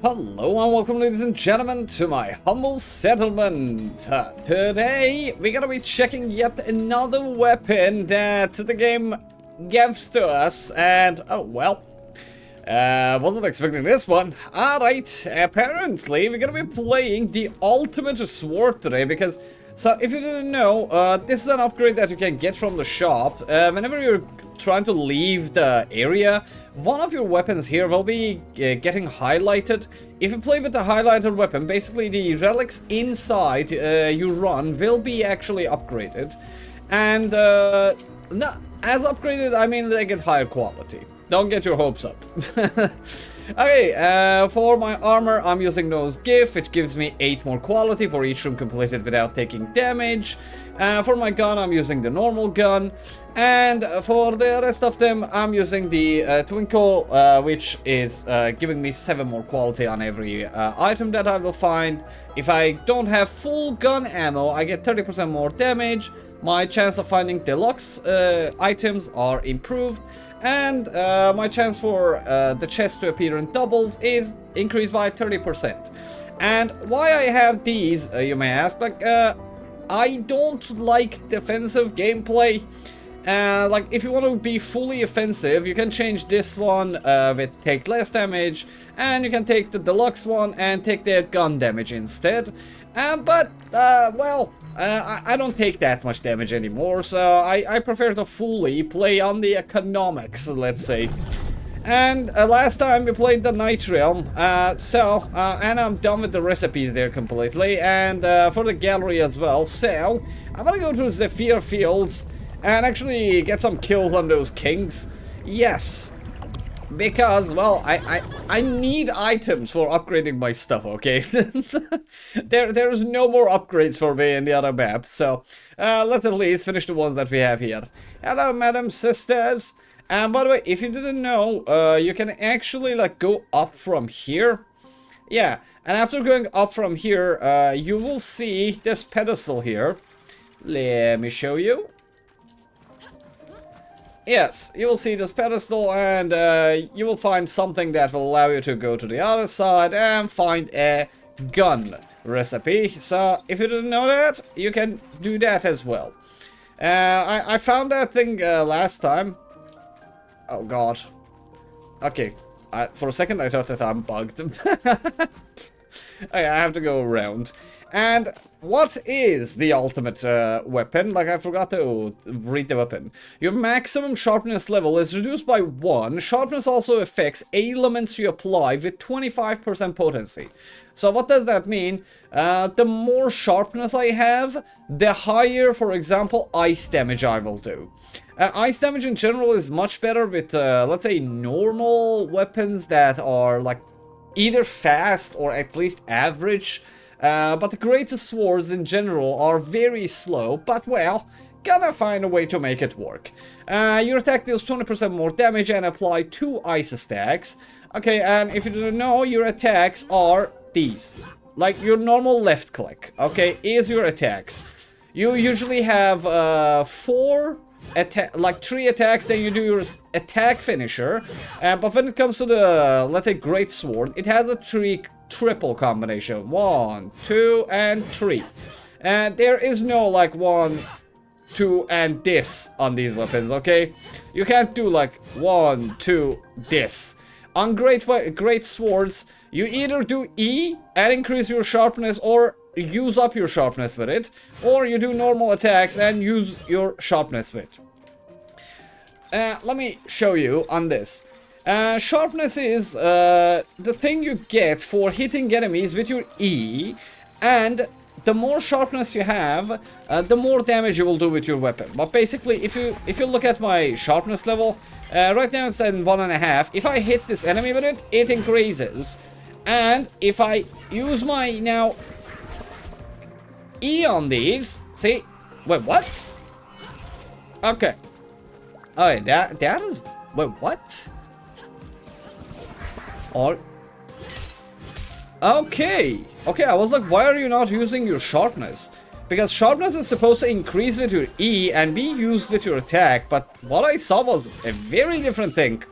Hello and welcome, ladies and gentlemen, to my humble settlement. Today we're gonna be checking yet another weapon that the game gives to us, and oh well, wasn't expecting this one. Alright, apparently we're gonna be playing the ultimate sword today because, so if you didn't know, this is an upgrade that you can get from the shop. Whenever you're trying to leave the area, one of your weapons here will be getting highlighted. If you play with the highlighted weapon, basically the relics inside you run will be actually upgraded. And no, as upgraded, I mean they get higher quality. Don't get your hopes up. Okay, for my armor, I'm using Nose Gift, which gives me 8 more quality for each room completed without taking damage. For my gun, I'm using the normal gun. And for the rest of them, I'm using the Twinkle, which is giving me 7 more quality on every item that I will find. If I don't have full gun ammo, I get 30% more damage. My chance of finding deluxe items are improved. And my chance for the chest to appear in doubles is increased by 30%. And why I have these, you may ask, like, I don't like defensive gameplay. Like, if you want to be fully offensive, you can change this one with take less damage, and you can take the deluxe one and take the gun damage instead. Well, I don't take that much damage anymore, so I prefer to fully play on the economics, let's say. And last time we played the Night Realm, and I'm done with the recipes there completely, and for the gallery as well, so I'm gonna go to Zephyr Fields and actually get some kills on those kings. Yes. Because, well, I need items for upgrading my stuff, okay? There's no more upgrades for me in the other map, so let's at least finish the ones that we have here. Hello, madam sisters. And by the way, if you didn't know, you can actually, like, go up from here. Yeah, and after going up from here, you will see this pedestal here. Let me show you. Yes, you will see this pedestal, and you will find something that will allow you to go to the other side and find a gun recipe. So, if you didn't know that, you can do that as well. I found that thing last time. Oh god. Okay, for a second I thought that I'm bugged. Okay, I have to go around. And what is the ultimate weapon? Like, I forgot to read the weapon. Your maximum sharpness level is reduced by 1. Sharpness also affects elements you apply with 25% potency. So what does that mean? The more sharpness I have, the higher, for example, ice damage I will do. Ice damage in general is much better with, let's say, normal weapons that are, like, either fast or at least average. But the greatest swords in general are very slow, but well, gonna find a way to make it work. Your attack deals 20% more damage and apply 2 ice stacks. Okay, and if you didn't know, your attacks are these. Like your normal left click, okay, is your attacks. You usually have 3 attacks, then you do your attack finisher. But when it comes to the, let's say, great sword, it has a triple combination. 1, 2, and 3. And there is no like 1, 2, and this on these weapons, okay? You can't do like 1, 2, this. On great swords, you either do E and increase your sharpness or use up your sharpness with it, or you do normal attacks and use your sharpness with. Let me show you on this. Sharpness is the thing you get for hitting enemies with your E, and the more sharpness you have, the more damage you will do with your weapon. But basically, if you look at my sharpness level, right now it's at 1.5. If I hit this enemy with it, it increases, and if I use my now E on these, see, wait, what? Okay. Oh, that is, wait, what? Or okay, I was like, why are you not using your sharpness? Because sharpness is supposed to increase with your E and be used with your attack, but what I saw was a very different thing.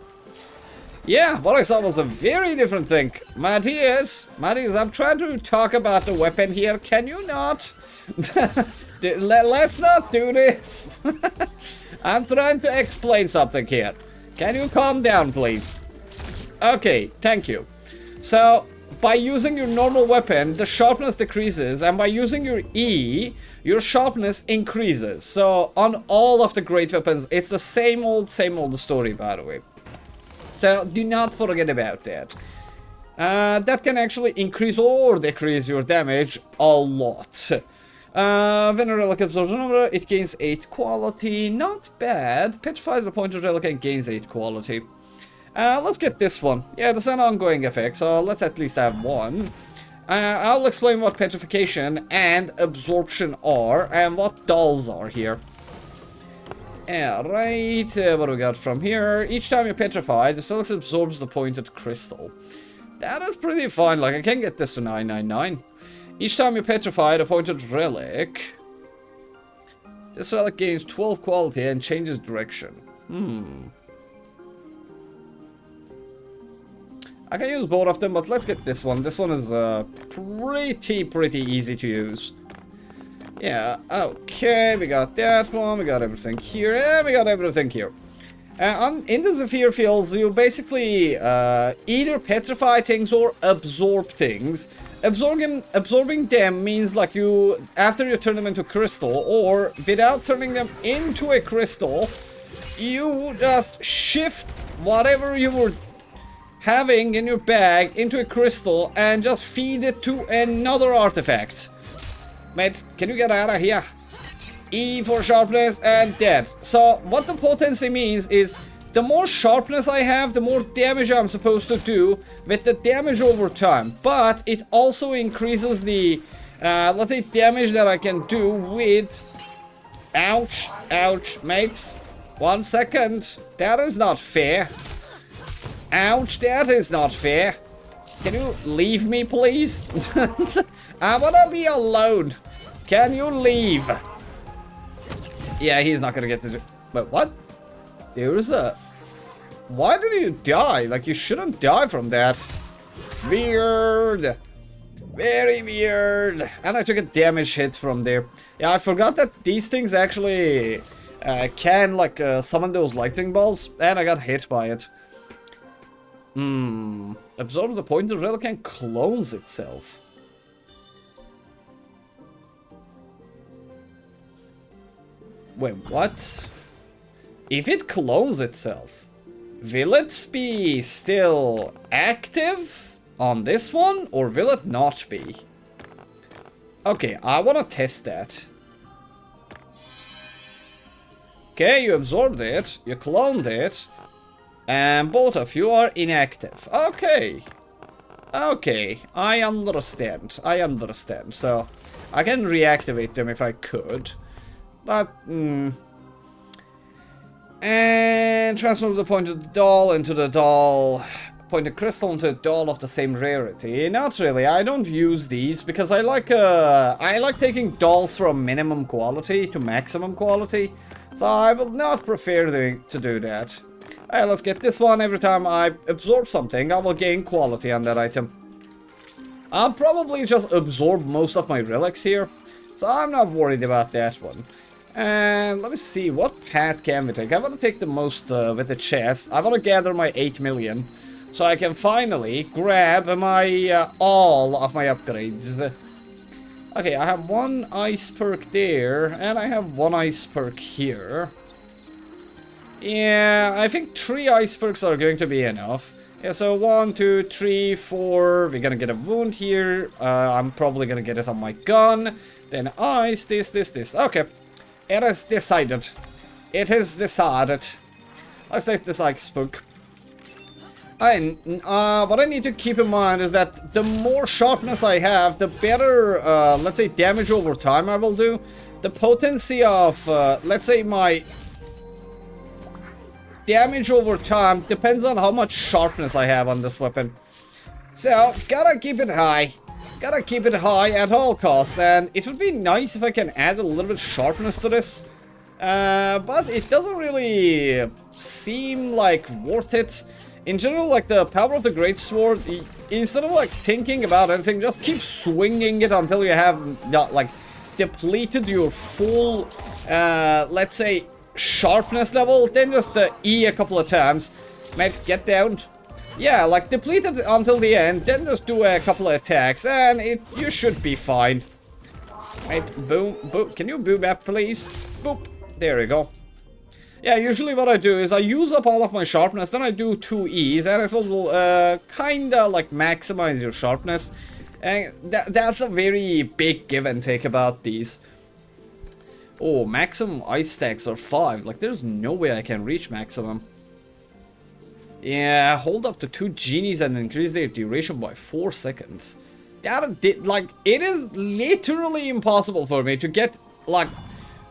Yeah, what I saw was a very different thing. Matthias, I'm trying to talk about the weapon here. Can you not? Let's not do this. I'm trying to explain something here. Can you calm down, please? Okay, thank you. So, by using your normal weapon, the sharpness decreases, and by using your E, your sharpness increases. So, on all of the great weapons, it's the same old story, by the way. So, do not forget about that. That can actually increase or decrease your damage a lot. When a relic absorbs a number, it gains 8 quality. Not bad. Petrifies a pointed relic and gains 8 quality. Let's get this one. Yeah, there's an ongoing effect, so let's at least have one. I'll explain what petrification and absorption are, and what dolls are here. Alright, what do we got from here? Each time you petrify, the Relic absorbs the pointed crystal. That is pretty fine, like I can get this to 999. Each time you petrify the pointed relic, this relic gains 12 quality and changes direction. I can use both of them, but let's get this one. This one is pretty easy to use. Yeah, okay, we got that one, we got everything here, and we got everything here. In the Zephyr fields, you basically either petrify things or absorb things. Absorbing them means like you, after you turn them into crystal, or without turning them into a crystal, you just shift whatever you were having in your bag into a crystal and just feed it to another artifact. Mate, can you get out of here? E for sharpness and dead. So what the potency means is the more sharpness I have, the more damage I'm supposed to do with the damage over time. But it also increases the, let's say, damage that I can do with... Ouch, ouch, mates. 1 second. That is not fair. Ouch, that is not fair. Can you leave me, please? I wanna be alone. Can you leave? Yeah, he's not gonna get to do... But what? There's a... Why did you die? Like, you shouldn't die from that. Weird. Very weird. And I took a damage hit from there. Yeah, I forgot that these things actually can, like, summon those lightning balls. And I got hit by it. Absorbs the pointed relic and clones itself. Wait, what? If it clones itself, will it be still active on this one, or will it not be? Okay, I want to test that. Okay, you absorbed it, you cloned it, and both of you are inactive. Okay. Okay, I understand. I understand. So, I can reactivate them if I could. But, and transform the pointed doll into the doll. Pointed crystal into a doll of the same rarity. Not really. I don't use these because I like taking dolls from minimum quality to maximum quality. So I will not prefer to do that. Alright, let's get this one. Every time I absorb something, I will gain quality on that item. I'll probably just absorb most of my relics here, so I'm not worried about that one. And let me see, what path can we take? I want to take the most with the chest. I want to gather my 8 million, so I can finally grab my all of my upgrades. Okay, I have 1 ice perk there, and I have 1 ice perk here. Yeah, I think 3 ice perks are going to be enough. Yeah, so 1, 2, 3, 4. We're gonna get a wound here. I'm probably gonna get it on my gun. Then ice, this. Okay. It is decided. It is decided. Let's take this ice perk. And what I need to keep in mind is that the more sharpness I have, the better, let's say, damage over time I will do. The potency of, let's say, my damage over time depends on how much sharpness I have on this weapon. So, gotta keep it high. Gotta keep it high at all costs, and it would be nice if I can add a little bit sharpness to this. But it doesn't really seem like worth it. in general, like, the power of the Great Sword, instead of, like, thinking about anything, just keep swinging it until you have, like, depleted your full, let's say, sharpness level. Then just E a couple of times. Mate, get down. Yeah, like, deplete it until the end, then just do a couple of attacks, and you should be fine. Right, boom, boom. Can you boom up, please? Boop. There we go. Yeah, usually what I do is I use up all of my sharpness, then I do 2 E's, and it will kinda like maximize your sharpness. And that's a very big give and take about these. Oh, maximum ice stacks are 5. Like, there's no way I can reach maximum. Yeah, hold up to 2 genies and increase their duration by 4 seconds. Like, it is literally impossible for me to get, like,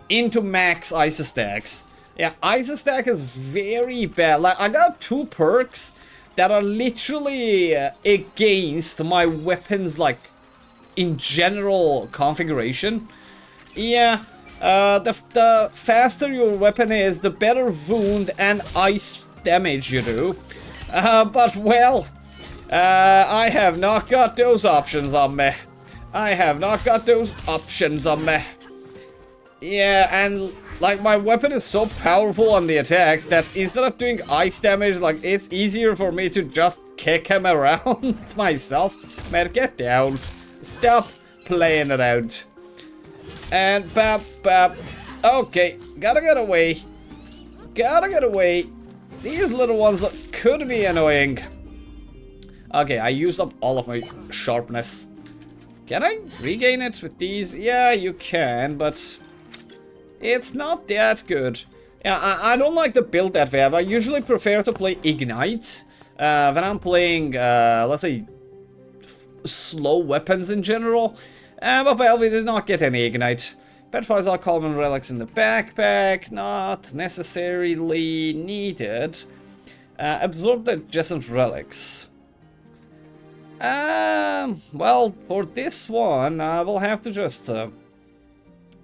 into max ice stacks. Yeah, ice stack is very bad. Like, I got 2 perks that are literally against my weapons, like, in general configuration. Yeah, the faster your weapon is, the better wound and ice damage you do. But, well, I have not got those options on me. I have not got those options on me. Yeah, and like, my weapon is so powerful on the attacks that instead of doing ice damage, like, it's easier for me to just kick him around myself. Man, get down. Stop playing around. And bap, bap. Okay, gotta get away. Gotta get away. These little ones could be annoying. Okay, I used up all of my sharpness. Can I regain it with these? Yeah, you can, but it's not that good. Yeah, I don't like the build that we have. I usually prefer to play Ignite when I'm playing, let's say, slow weapons in general. But well, we did not get any Ignite. Petrifies all common relics in the backpack, not necessarily needed. Absorb the adjacent relics. Well, for this one, we'll have to just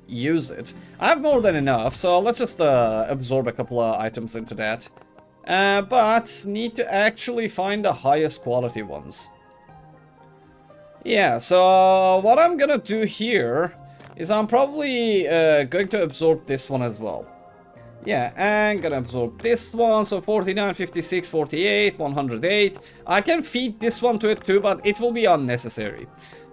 use it. I have more than enough, so let's just absorb a couple of items into that. But need to actually find the highest quality ones. Yeah, so what I'm gonna do here is I'm probably going to absorb this one as well. Yeah, and gonna absorb this one, so 49, 56, 48, 108. I can feed this one to it too, but it will be unnecessary.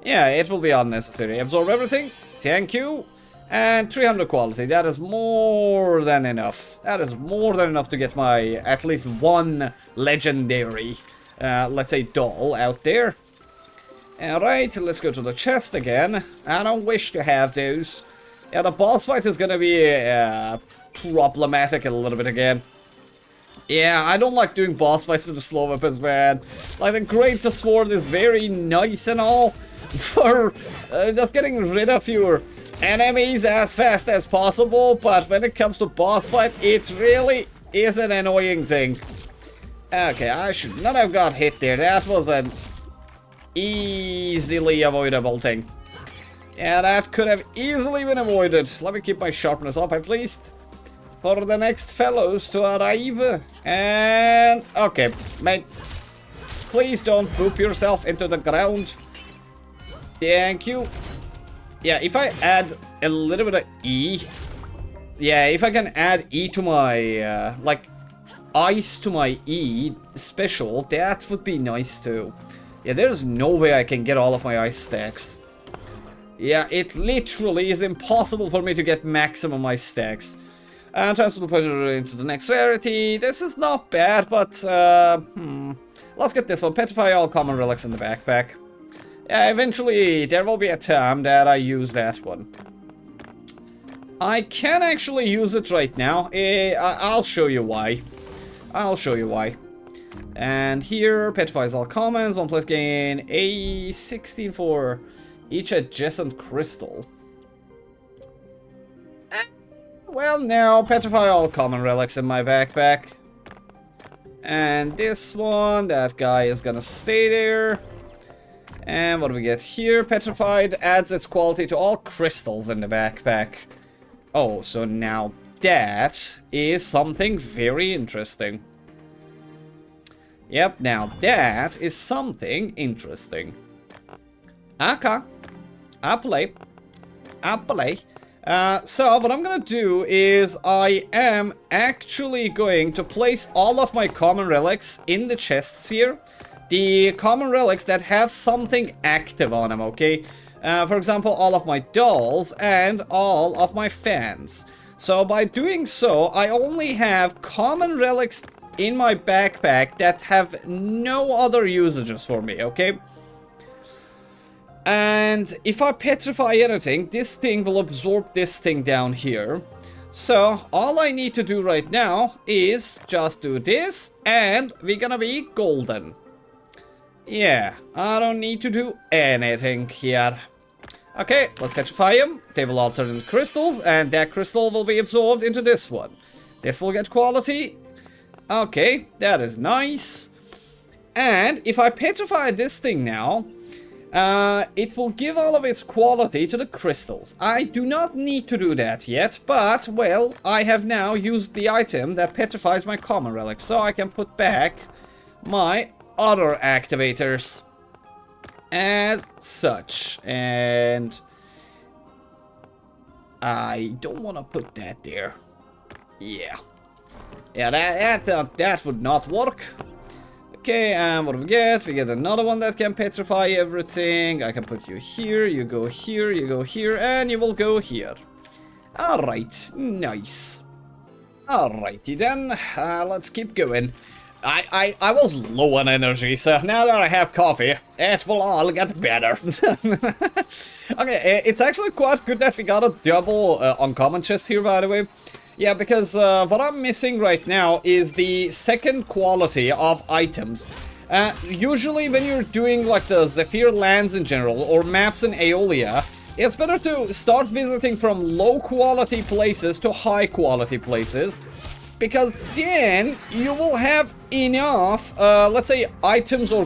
Yeah, it will be unnecessary. Absorb everything. Thank you. And 300 quality. That is more than enough. That is more than enough to get my at least one legendary, let's say, doll out there. Alright, let's go to the chest again. I don't wish to have those. Yeah, the boss fight is gonna be problematic a little bit again. Yeah, I don't like doing boss fights with the slow weapons, man. Like, the Great Sword is very nice and all for just getting rid of your enemies as fast as possible, but when it comes to boss fight, it really is an annoying thing. Okay, I should not have got hit there. That was an easily avoidable thing. Yeah, that could have easily been avoided. Let me keep my sharpness up at least for the next fellows to arrive. And okay, mate, please don't poop yourself into the ground. Thank you. Yeah, if I add a little bit of E, yeah, if I can add E to my like ice to my E special, that would be nice too. Yeah, there's no way I can get all of my ice stacks. Yeah, it literally is impossible for me to get maximum ice stacks. And transfer the pointer into the next rarity. This is not bad, but let's get this one. Petrify all common relics in the backpack. Yeah, eventually there will be a time that I use that one. I can actually use it right now. I'll show you why. I'll show you why. And here, petrifies all commons. One place gain a 16 for each adjacent crystal. Well, now petrify all common relics in my backpack. And this one, that guy is gonna stay there. And what do we get here? Petrified adds its quality to all crystals in the backpack. Oh, so now that is something very interesting. Yep, now that is something interesting. Okay. I'll play. So what I'm gonna do is I am actually going to place all of my common relics in the chests here. The common relics that have something active on them, okay? For example, all of my dolls and all of my fans. So by doing so, I only have common relics in my backpack that have no other usages for me, okay? And if I petrify anything, this thing will absorb this thing down here. So all I need to do right now is just do this, and we're gonna be golden. Yeah, I don't need to do anything here. Okay, let's petrify them. They will alter into crystals, and that crystal will be absorbed into this one. This will get quality. Okay, that is nice. And if I petrify this thing now, it will give all of its quality to the crystals. I do not need to do that yet, but, well, I have now used the item that petrifies my common relics, so I can put back my other activators as such. And I don't want to put that there. Yeah, that would not work. Okay, and what do we get? We get another one that can petrify everything. I can put you here, you go here, you go here, and you will go here. Alright, nice. Alrighty then, let's keep going. I was low on energy, so now that I have coffee, it will all get better. Okay, it's actually quite good that we got a double uncommon chest here, by the way. Yeah, because what I'm missing right now is the second quality of items. Usually when you're doing like the Zephyr lands in general, or maps in Aeolia, it's better to start visiting from low quality places to high quality places. Because then you will have enough, let's say, items or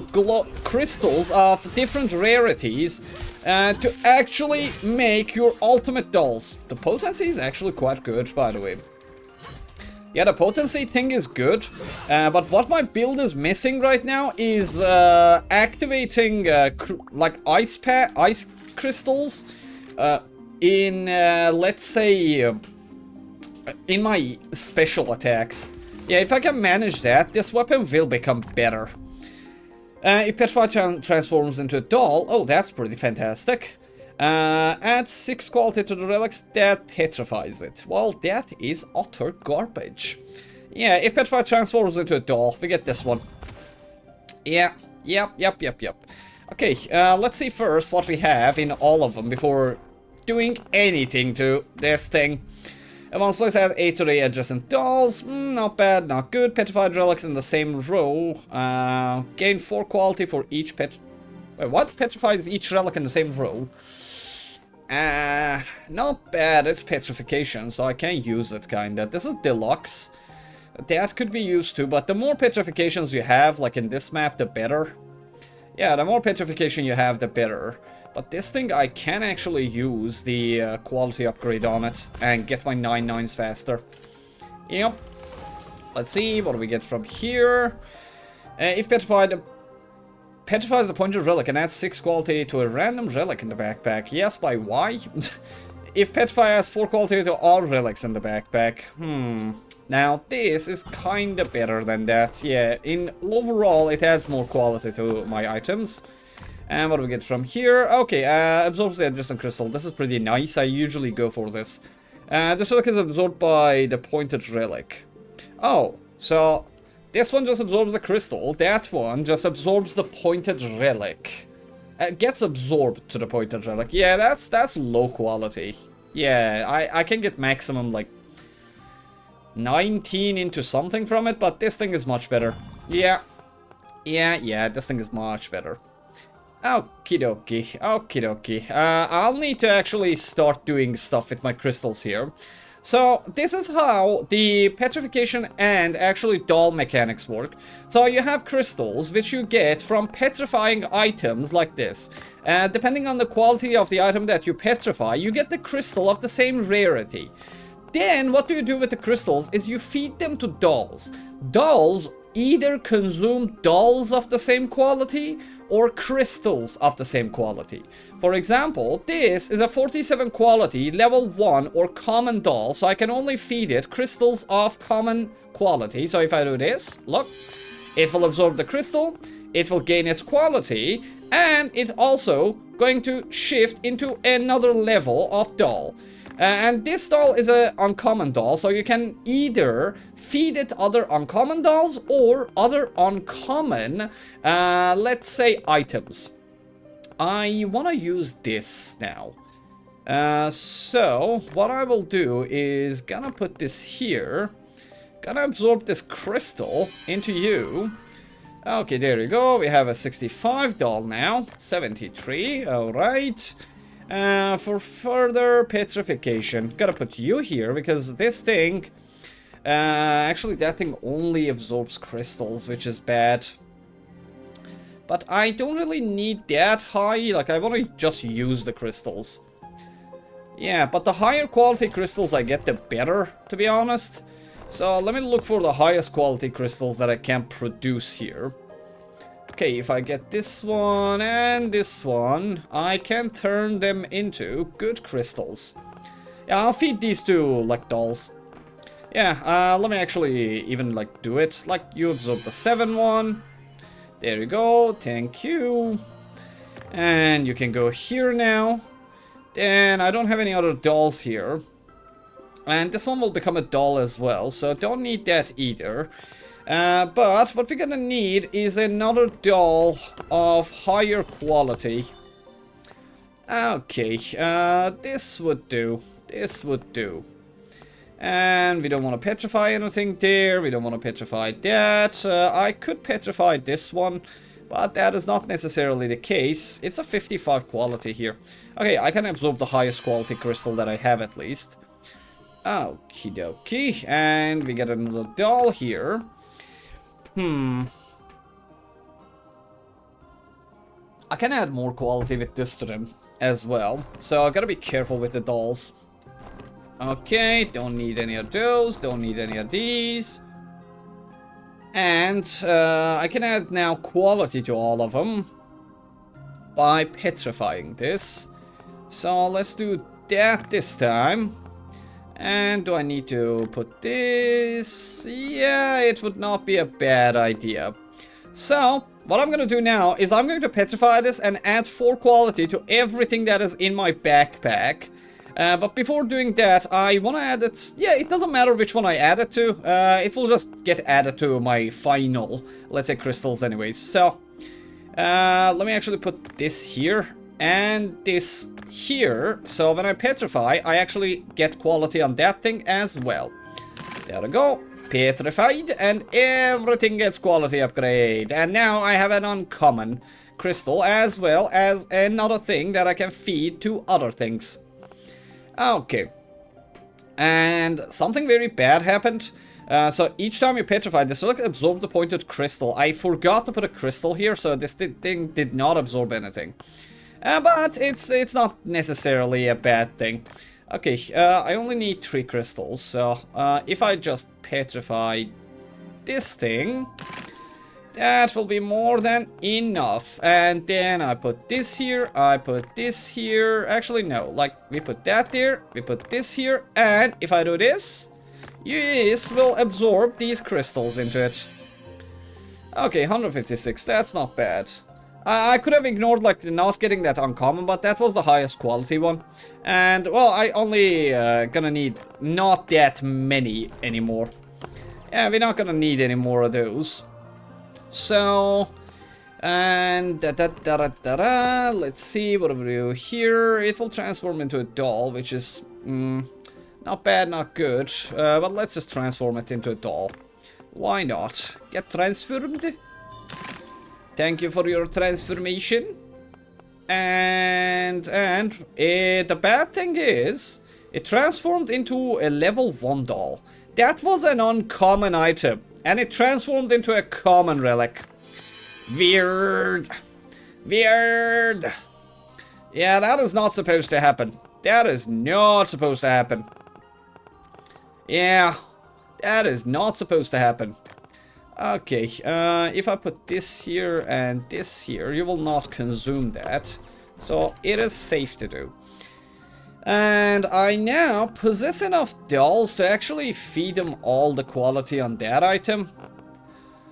crystals of different rarities to actually make your ultimate dolls. The potency is actually quite good, by the way. Yeah, the potency thing is good, but what my build is missing right now is activating like ice crystals in, let's say, in my special attacks. Yeah, if I can manage that, this weapon will become better. If Petrify transforms into a doll, oh, that's pretty fantastic. Add 6 quality to the relics, that petrifies it. Well, that is utter garbage. Yeah, if Petrify transforms into a doll, we get this one. Yeah, yep. Okay, let's see first what we have in all of them before doing anything to this thing. Advanced place add 8 to the adjacent dolls. Not bad, not good. Petrified relics in the same row. Gain 4 quality for each pet. Wait, what? Petrifies each relic in the same row. Not bad. It's petrification, so I can use it kinda. This is deluxe. That could be used too, but the more petrifications you have, like in this map, the better. Yeah, the more petrification you have, the better. But this thing, I can actually use the quality upgrade on it and get my 9/9s faster. Yep. Let's see, what do we get from here? If petrifies the pointed relic and adds 6 quality to a random relic in the backpack. Yes, by why? If petrify adds 4 quality to all relics in the backpack. Now, this is kinda better than that. Yeah, in overall, it adds more quality to my items. And what do we get from here? Okay, absorbs the adjacent crystal. This is pretty nice. I usually go for this. This relic is absorbed by the pointed relic. Oh, so this one just absorbs the crystal. That one just absorbs the pointed relic. Gets absorbed to the pointed relic. Yeah, that's low quality. Yeah, I can get maximum like 19 into something from it, but this thing is much better. Yeah, this thing is much better. Okie dokie. I'll need to actually start doing stuff with my crystals here. So, this is how the petrification and actually doll mechanics work. So, you have crystals, which you get from petrifying items like this. Depending on the quality of the item that you petrify, you get the crystal of the same rarity. Then, what do you do with the crystals is you feed them to dolls. Dolls either consume dolls of the same quality or crystals of the same quality. For example, this is a 47 quality level 1 or common doll, so I can only feed it crystals of common quality. So if I do this, look, it will absorb the crystal, it will gain its quality, and it also going to shift into another level of doll. And this doll is an uncommon doll, so you can either feed it other uncommon dolls or other uncommon, let's say, items. I want to use this now. So what I will do is gonna put this here. Gonna absorb this crystal into you. Okay, there you go. We have a 65 doll now. 73, alright. For further petrification, gotta put you here because this thing, actually that thing only absorbs crystals, which is bad. But I don't really need that high, like I want to just use the crystals. Yeah, but the higher quality crystals I get, the better, to be honest. So let me look for the highest quality crystals that I can produce here. Okay, if I get this one and this one, I can turn them into good crystals. Yeah, I'll feed these two like dolls. Yeah, let me actually even like do it. Like you absorb the 7 one. There you go, thank you. And you can go here now. Then I don't have any other dolls here. And this one will become a doll as well, so don't need that either. But what we're gonna need is another doll of higher quality. Okay, this would do. This would do. And we don't want to petrify anything there. We don't want to petrify that. I could petrify this one, but that is not necessarily the case. It's a 55 quality here. Okay, I can absorb the highest quality crystal that I have at least. Okie dokie. And we get another doll here. I can add more quality with this to them as well. So I gotta be careful with the dolls. Okay, don't need any of those, don't need any of these. And I can add now quality to all of them by petrifying this. So let's do that this time. And do I need to put this? Yeah, it would not be a bad idea. So what I'm gonna do now is I'm going to petrify this and add 4 quality to everything that is in my backpack. But before doing that, I want to add it. Yeah, it doesn't matter which one I add it to. It will just get added to my final, let's say, crystals anyways. So, let me actually put this here and this here. So when I petrify, I actually get quality on that thing as well. There we go. Petrified, and everything gets quality upgrade. And now I have an uncommon crystal as well as another thing that I can feed to other things. Okay, and something very bad happened. So each time you petrify, this will absorb the pointed crystal. I forgot to put a crystal here, so this thing did not absorb anything. But it's not necessarily a bad thing. Okay, I only need 3 crystals, so if I just petrify this thing, that will be more than enough. And then I put this here, I put this here. Actually, no, like we put that there, we put this here. And if I do this, this will absorb these crystals into it. Okay, 156, that's not bad. I could have ignored like not getting that uncommon, but that was the highest quality one. And well, I only gonna need not that many anymore. Yeah, we're not gonna need any more of those. So, and let's see what we do here. It will transform into a doll, which is not bad, not good. But let's just transform it into a doll. Why not? Get transformed. Thank you for your transformation. And the bad thing is, it transformed into a level 1 doll. That was an uncommon item. And it transformed into a common relic. Weird. Weird. Yeah, that is not supposed to happen. That is not supposed to happen. Yeah, that is not supposed to happen. Okay, if I put this here and this here, you will not consume that. So it is safe to do. And I now possess enough dolls to actually feed them all the quality on that item.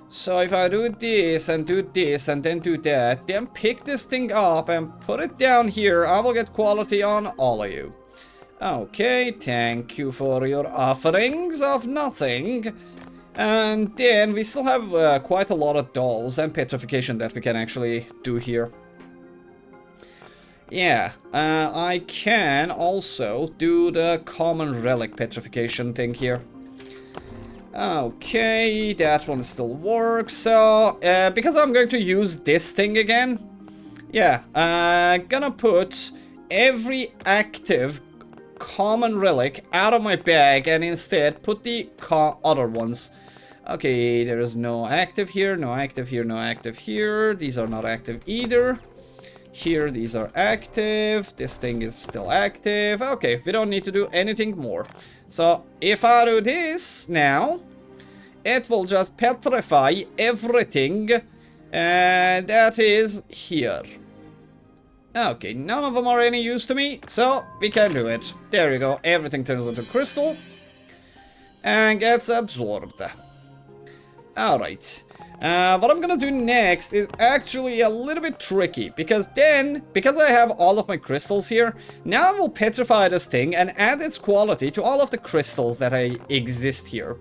So if I do this and then do that, then pick this thing up and put it down here, I will get quality on all of you. Okay, thank you for your offerings of nothing. And then we still have quite a lot of dolls and petrification that we can actually do here. Yeah, I can also do the common relic petrification thing here. Okay, that one still works. So, because I'm going to use this thing again, yeah, gonna put every active common relic out of my bag and instead put the other ones. Okay, there is no active here, no active here, no active here. These are not active either. Here, these are active. This thing is still active. Okay, we don't need to do anything more. So, if I do this now, it will just petrify everything that is here. Okay, none of them are any use to me, so we can do it. There you go, everything turns into crystal and gets absorbed. Alright. What I'm gonna do next is actually a little bit tricky, because I have all of my crystals here, now I will petrify this thing and add its quality to all of the crystals that exist here.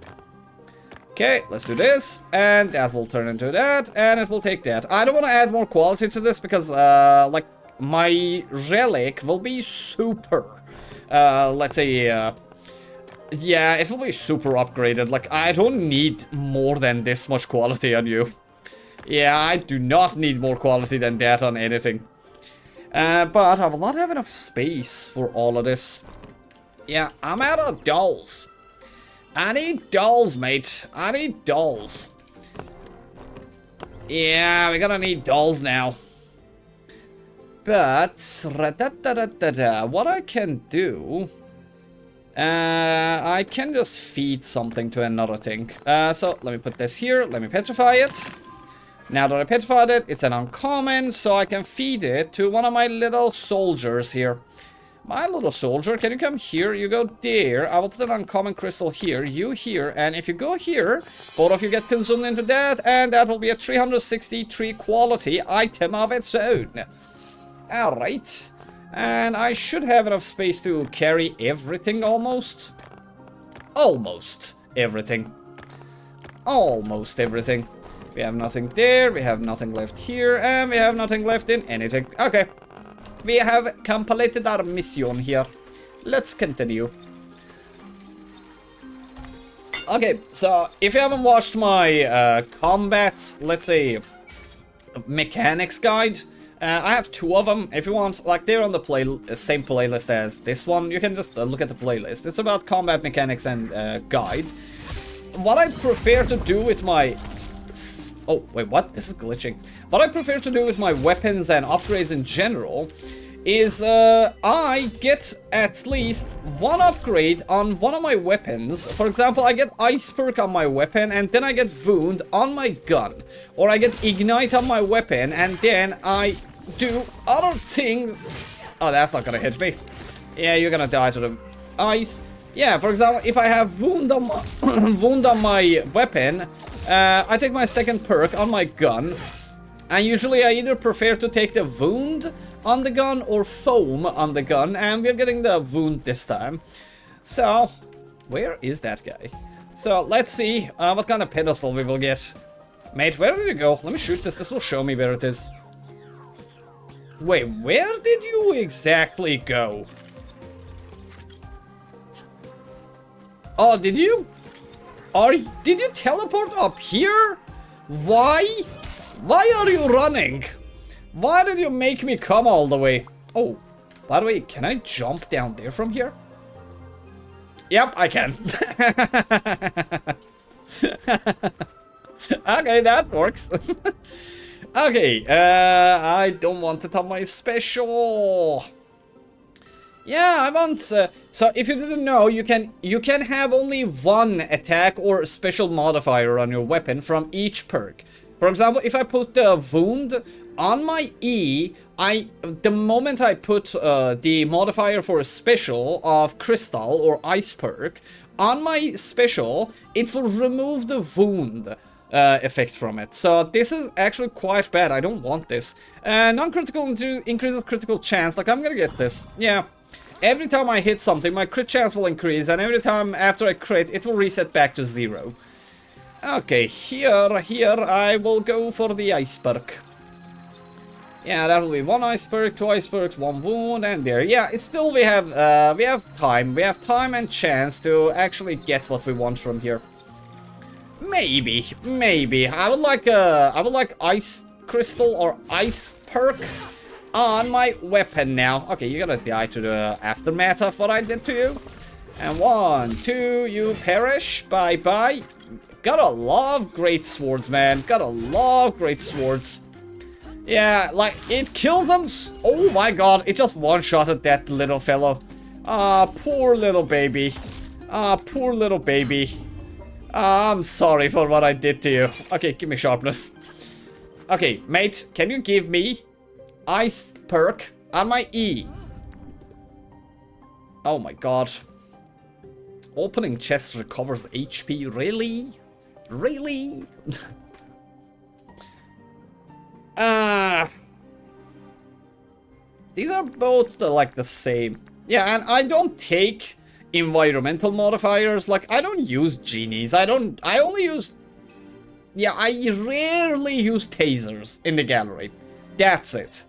Okay, let's do this, and that will turn into that, and it will take that. I don't want to add more quality to this because, like, my relic will be super, let's say, yeah, it will be super upgraded. Like, I don't need more than this much quality on you. Yeah, I do not need more quality than that on anything. But I will not have enough space for all of this. Yeah, I'm out of dolls. I need dolls, mate. I need dolls. Yeah, we're gonna need dolls now. But, what I can do... I can just feed something to another thing. So, let me put this here. Let me petrify it. Now that I petrified it, it's an uncommon, so I can feed it to one of my little soldiers here. My little soldier, can you come here? You go there. I will put an uncommon crystal here, you here, and if you go here, both of you get consumed into that, and that will be a 363 quality item of its own. Alright. And I should have enough space to carry everything almost. Almost everything. Almost everything. We have nothing there, we have nothing left here, and we have nothing left in anything. Okay. We have completed our mission here. Let's continue. Okay, so if you haven't watched my combat, let's say, mechanics guide, I have two of them. If you want, like, they're on the same playlist as this one. You can just look at the playlist. It's about combat mechanics and guide. What I prefer to do with my... Oh, wait, what? This is glitching. What I prefer to do with my weapons and upgrades in general is I get at least one upgrade on one of my weapons. For example, I get Ice Perk on my weapon, and then I get Wound on my gun. Or I get Ignite on my weapon, and then I do other things. Oh, that's not gonna hit me. Yeah, you're gonna die to the ice. Yeah, for example, if I have Wound on my, wound on my weapon, I take my second perk on my gun. And usually I either prefer to take the Wound on the gun or Foam on the gun, and we're getting the Wound this time. So, where is that guy? So, let's see what kind of pedestal we will get. Mate, where did you go? Let me shoot this. This will show me where it is. Wait, where did you exactly go? Oh, did you? Did you teleport up here? Why? Why are you running? Why did you make me come all the way? Oh, by the way, can I jump down there from here? Yep, I can. Okay, that works. Okay, I don't want it on my special. Yeah, I want. So if you didn't know, you can have only one attack or special modifier on your weapon from each perk. For example, if I put the wound on my E, the moment I put the modifier for a special of crystal or ice perk on my special, it will remove the wound effect from it. So this is actually quite bad. I don't want this. Non-critical increases critical chance. Like, I'm gonna get this. Yeah. Every time I hit something, my crit chance will increase, and every time after I crit, it will reset back to 0. Okay, here I will go for the ice perk. Yeah, that will be 1 ice perk, 2 ice perks, 1 wound, and there. Yeah, it's still we have time. We have time and chance to actually get what we want from here. Maybe. I would like ice crystal or ice perk on my weapon now. Okay, you're gonna die to the aftermath of what I did to you. And 1, 2, you perish. Bye-bye. Gotta love great swords, man. Gotta love great swords. Yeah, like, it kills them. Oh my god, it just one-shotted that little fellow. Ah, poor little baby. Ah, poor little baby. I'm sorry for what I did to you. Okay, give me sharpness. Okay, mate, can you give me ice perk on my E? Oh my god. Opening chest recovers HP, really? Really? These are both like the same. Yeah, and I don't take environmental modifiers. Like, I don't use genies. I only use... Yeah, I rarely use tasers in the gallery. That's it.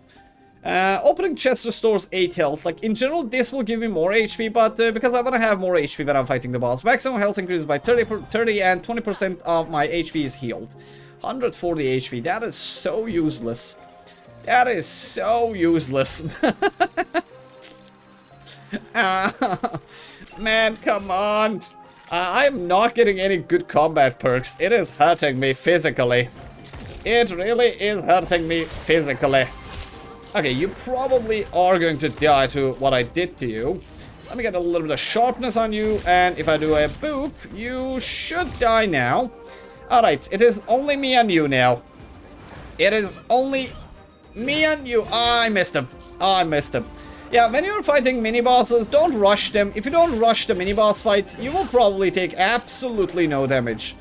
Opening chest restores 8 health. Like, in general, this will give me more HP, but because I want to have more HP when I'm fighting the boss. Maximum health increases by 30 and 20% of my HP is healed. 140 HP. That is so useless. That is so useless. Man, come on. I'm not getting any good combat perks. It is hurting me physically. It really is hurting me physically. Okay, you probably are going to die to what I did to you. Let me get a little bit of sharpness on you, and if I do a boop, you should die now. Alright, it is only me and you now. It is only me and you. Oh, I missed him. Oh, I missed him. Yeah, when you're fighting mini-bosses, don't rush them. If you don't rush the mini-boss fight, you will probably take absolutely no damage.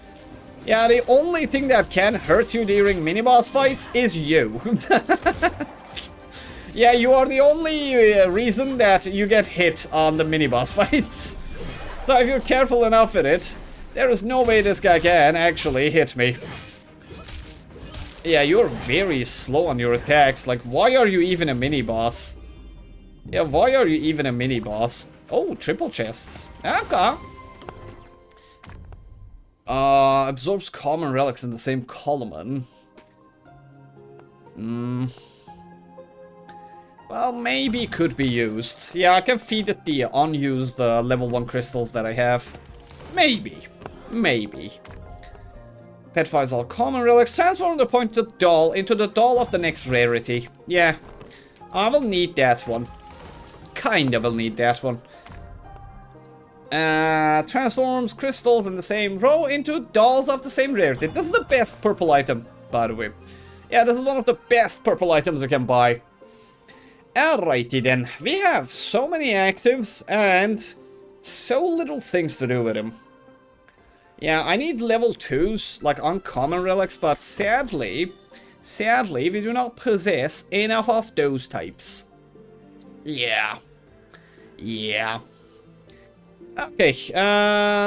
Yeah, the only thing that can hurt you during mini-boss fights is you. Yeah, you are the only reason that you get hit on the mini-boss fights. So if you're careful enough with it, there is no way this guy can actually hit me. Yeah, you're very slow on your attacks. Like, why are you even a mini-boss? Yeah, why are you even a mini-boss? Oh, triple chests. Okay. Absorbs common relics in the same column. Well, maybe could be used. Yeah, I can feed it the unused level 1 crystals that I have. Maybe. Petrifies all common relics. Transform the pointed doll into the doll of the next rarity. Yeah. I will need that one. Kinda will need that one. Transforms crystals in the same row into dolls of the same rarity. This is the best purple item, by the way. Yeah, this is one of the best purple items you can buy. Alrighty then. We have so many actives and so little things to do with them. Yeah, I need level 2s, like uncommon relics, but sadly, we do not possess enough of those types. Yeah. Okay,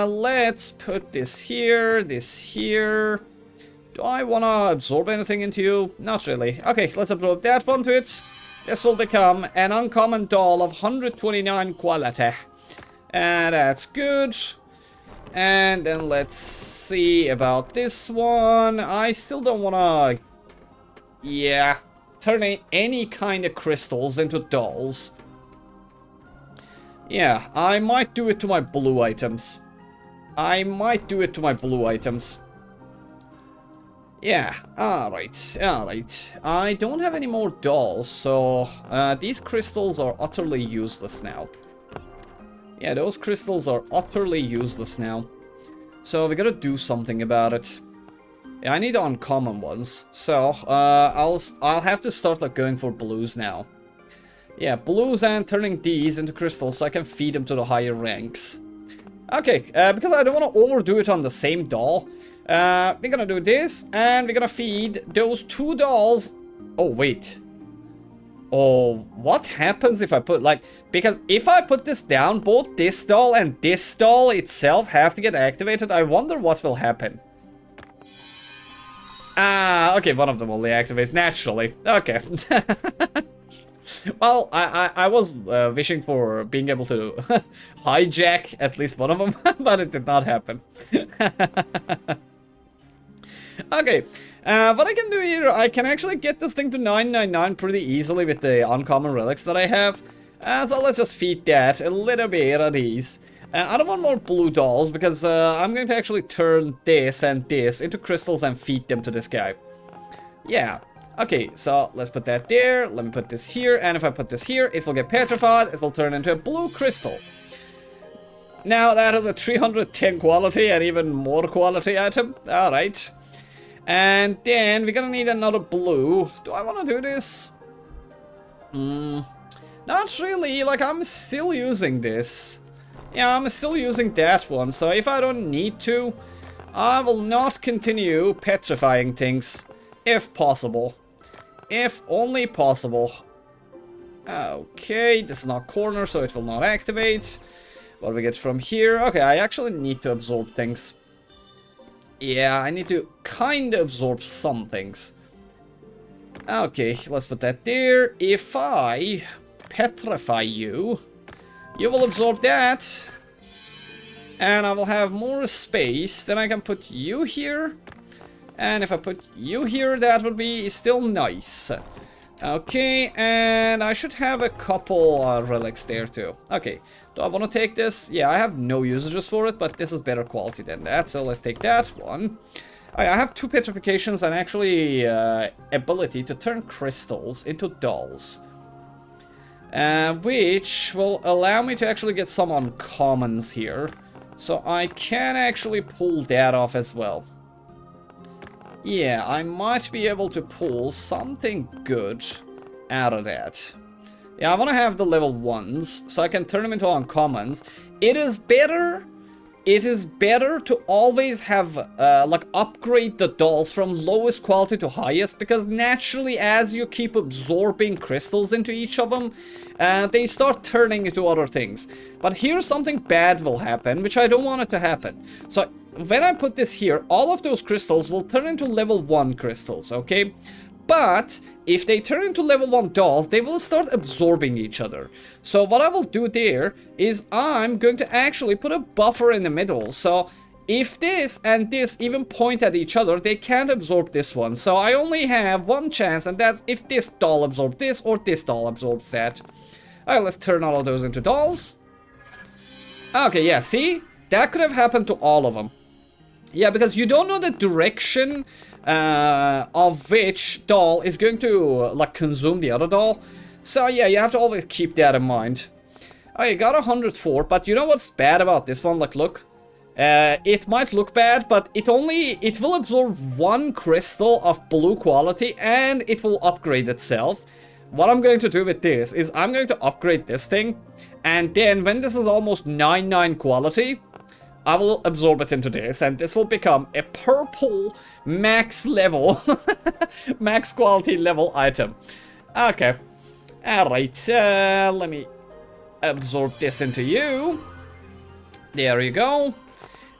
let's put this here. Do I want to absorb anything into you? Not really. Okay, let's absorb that one to it. This will become an uncommon doll of 129 quality. And that's good. And then let's see about this one. I still don't want to... Yeah. Turn any kind of crystals into dolls. Yeah, I might do it to my blue items. Yeah, Yeah, alright, alright. I don't have any more dolls, so these crystals are utterly useless now. Yeah, those crystals are utterly useless now. So we gotta do something about it. Yeah, I need uncommon ones, so I'll have to start like going for blues now. Yeah, blues and turning these into crystals so I can feed them to the higher ranks. Okay, because I don't want to overdo it on the same doll, we're gonna do this, and we're gonna feed those 2 dolls. Oh, wait. Oh, what happens if I put, like, because if I put this down, both this doll and this doll itself have to get activated. I wonder what will happen. Ah, okay, one of them only activates naturally. Okay. Well, I was wishing for being able to hijack at least one of them, but it did not happen. Okay, what I can do here, I can actually get this thing to 999 pretty easily with the uncommon relics that I have. So let's just feed that a little bit of these. I don't want more blue dolls because I'm going to actually turn this and this into crystals and feed them to this guy. Yeah. Okay, so let's put that there. Let me put this here, and if I put this here, it will get petrified. It will turn into a blue crystal. Now that is a 310 quality and even more quality item. Alright. And then we're gonna need another blue. Do I want to do this? Not really. Like, I'm still using this. Yeah, I'm still using that one. So if I don't need to, I will not continue petrifying things. If possible. If only possible. Okay, this is not corner, so it will not activate. What do we get from here? Okay, I actually need to absorb things. Yeah, I need to kind of absorb some things. Okay, let's put that there. If I petrify you, you will absorb that. And I will have more space. Then I can put you here. And if I put you here, that would be still nice. Okay, and I should have a couple relics there too. Okay, do I want to take this? Yeah, I have no usages for it, but this is better quality than that, so let's take that one. I have 2 petrifications and actually ability to turn crystals into dolls. Which will allow me to actually get some uncommons here. So I can actually pull that off as well. Yeah, I might be able to pull something good out of that. Yeah, I want to have the level 1s, so I can turn them into uncommons. It is better to always have, like, upgrade the dolls from lowest quality to highest, because naturally, as you keep absorbing crystals into each of them, they start turning into other things. But here something bad will happen, which I don't want it to happen. So when I put this here, all of those crystals will turn into level 1 crystals, okay? But if they turn into level 1 dolls, they will start absorbing each other. So what I will do there is I'm going to actually put a buffer in the middle. So if this and this even point at each other, they can't absorb this one. So I only have one chance, and that's if this doll absorbs this or this doll absorbs that. Alright, let's turn all of those into dolls. Okay, yeah, see? That could have happened to all of them. Yeah, because you don't know the direction of which doll is going to, like, consume the other doll. So, yeah, you have to always keep that in mind. Oh, you got 104, but you know what's bad about this one? Like, look. It might look bad, but it will absorb 1 crystal of blue quality, and it will upgrade itself. What I'm going to do with this is I'm going to upgrade this thing, and then when this is almost 99 quality, I will absorb it into this, and this will become a purple max level, max quality level item. Okay. Alright, let me absorb this into you. There you go.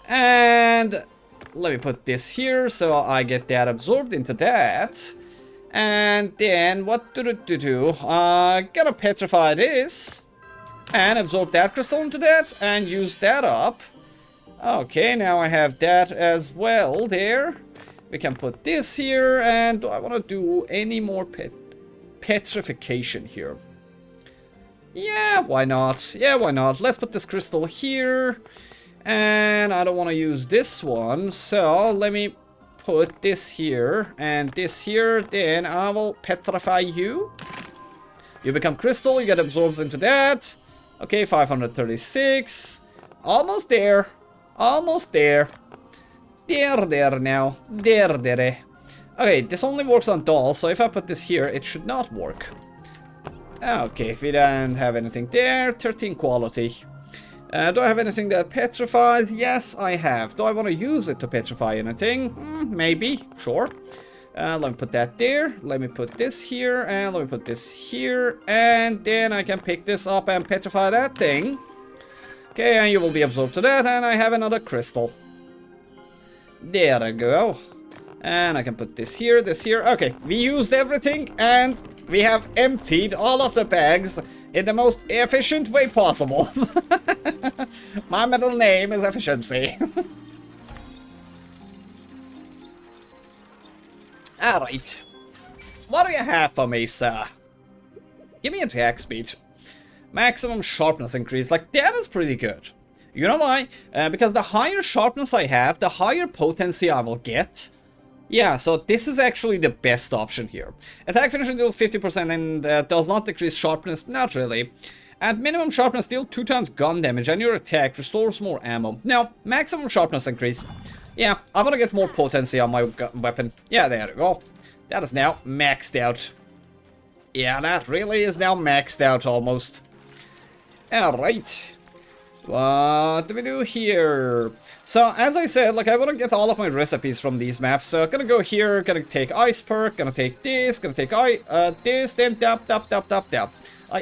And let me put this here, so I get that absorbed into that. And then, what do? Gotta petrify this, and absorb that crystal into that, and use that up. Okay, now I have that as well there. We can put this here, and do I want to do any more petrification here? Yeah, why not? Yeah, why not? Let's put this crystal here. And I don't want to use this one, so let me put this here and this here. Then I will petrify you. You become crystal, you get absorbed into that. Okay, 536. Almost there. Almost there. There now. There. Okay, this only works on dolls, so if I put this here, it should not work. Okay, if we don't have anything there, 13 quality. Do I have anything that petrifies? Yes, I have. Do I want to use it to petrify anything? Maybe. Sure. Let me put that there. Let me put this here. And let me put this here. And then I can pick this up and petrify that thing. Okay, and you will be absorbed to that. And I have another crystal. There we go. And I can put this here, this here. Okay, we used everything. And we have emptied all of the bags in the most efficient way possible. My middle name is efficiency. Alright. What do you have for me, sir? Give me attack speed. Maximum sharpness increase. Like, that is pretty good. You know why? Because the higher sharpness I have, the higher potency I will get. Yeah, so this is actually the best option here. Attack finishing deal 50% and does not decrease sharpness. Not really. At minimum sharpness, deal 2 times gun damage and your attack restores more ammo. Now, maximum sharpness increase. Yeah, I want to get more potency on my weapon. Yeah, there we go. That is now maxed out. Yeah, that really is now maxed out almost. Alright. What do we do here? So, as I said, like, I want to get all of my recipes from these maps. So, gonna go here, gonna take ice perk, gonna take this, gonna take this, then tap.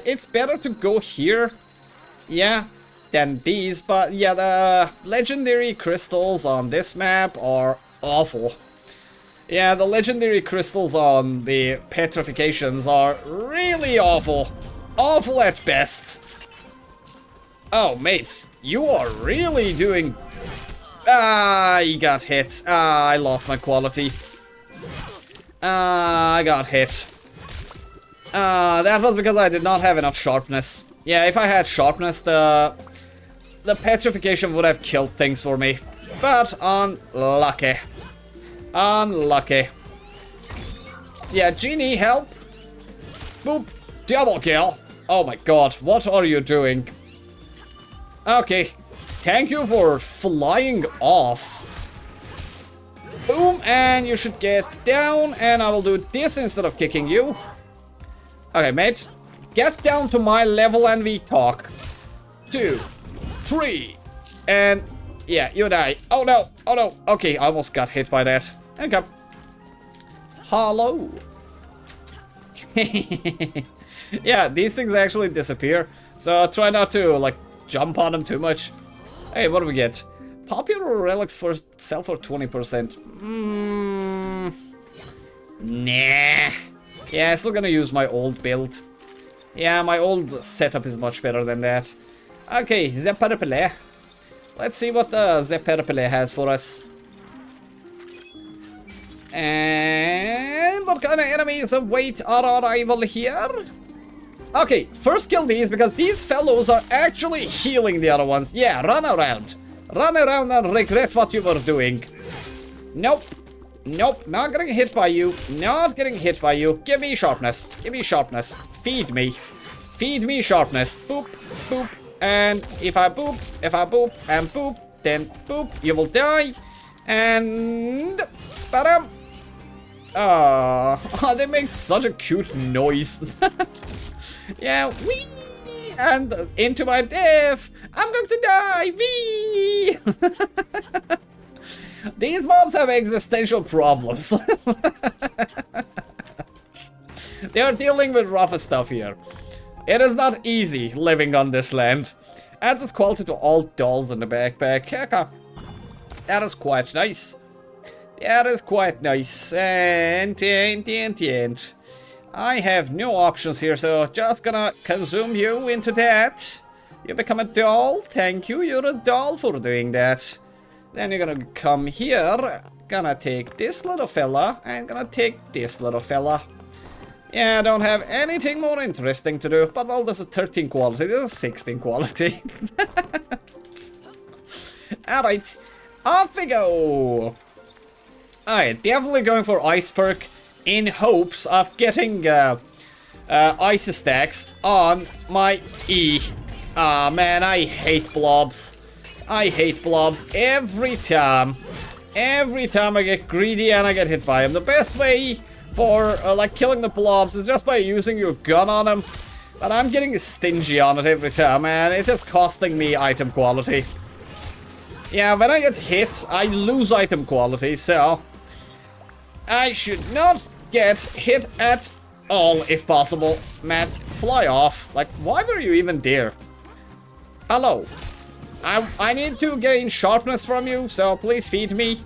It's better to go here, yeah, than these. But yeah, the legendary crystals on this map are awful. Yeah, the legendary crystals on the petrifications are really awful. Awful at best. Oh, mates, you are really doing... Ah, he got hit. Ah, I lost my quality. Ah, I got hit. That was because I did not have enough sharpness. Yeah, if I had sharpness, the petrification would have killed things for me. But unlucky. Unlucky. Yeah, Genie, help. Boop. Double kill. Oh my god, what are you doing? Okay, thank you for flying off. Boom, and you should get down, and I will do this instead of kicking you. Okay, mate, get down to my level and we talk. 2, 3, and yeah, you die. Oh no, oh no. Okay, I almost got hit by that. Okay. Hello. Yeah, these things actually disappear, so try not to, like, jump on them too much. Hey, what do we get? Popular relics for sell for 20%. Nah. Yeah, still gonna use my old build. Yeah, my old setup is much better than that. Okay, Zeperpele. Let's see what the Zeperpele has for us. And what kind of enemies await our arrival here? Okay, first kill these, because these fellows are actually healing the other ones. Yeah, run around. Run around and regret what you were doing. Nope. Nope, not getting hit by you. Not getting hit by you. Give me sharpness. Give me sharpness. Feed me. Feed me sharpness. Boop, boop. And if I boop, and boop, then boop, you will die. And... Ba-dum. Oh, they make such a cute noise. Yeah, wee! And into my death! I'm going to die! Wee! These mobs have existential problems. They are dealing with rough stuff here. It is not easy living on this land. Adds its quality to all dolls in the backpack. That is quite nice. That is quite nice. And I have no options here, so just gonna consume you into that. You become a doll. Thank you, you're a doll for doing that. Then you're gonna come here. Gonna take this little fella, and gonna take this little fella. Yeah, I don't have anything more interesting to do, but well, this is 13 quality, this is 16 quality. Alright, off we go. Alright, definitely going for Ice Perk in hopes of getting Ice Stacks on my E. Ah, man, I hate blobs. I hate blobs every time. Every time I get greedy and I get hit by them. The best way for, like, killing the blobs is just by using your gun on them. But I'm getting stingy on it every time, and it is costing me item quality. Yeah, when I get hit, I lose item quality, so I should not get hit at all, if possible. Matt, fly off. Like, why were you even there? Hello. I need to gain sharpness from you, so please feed me.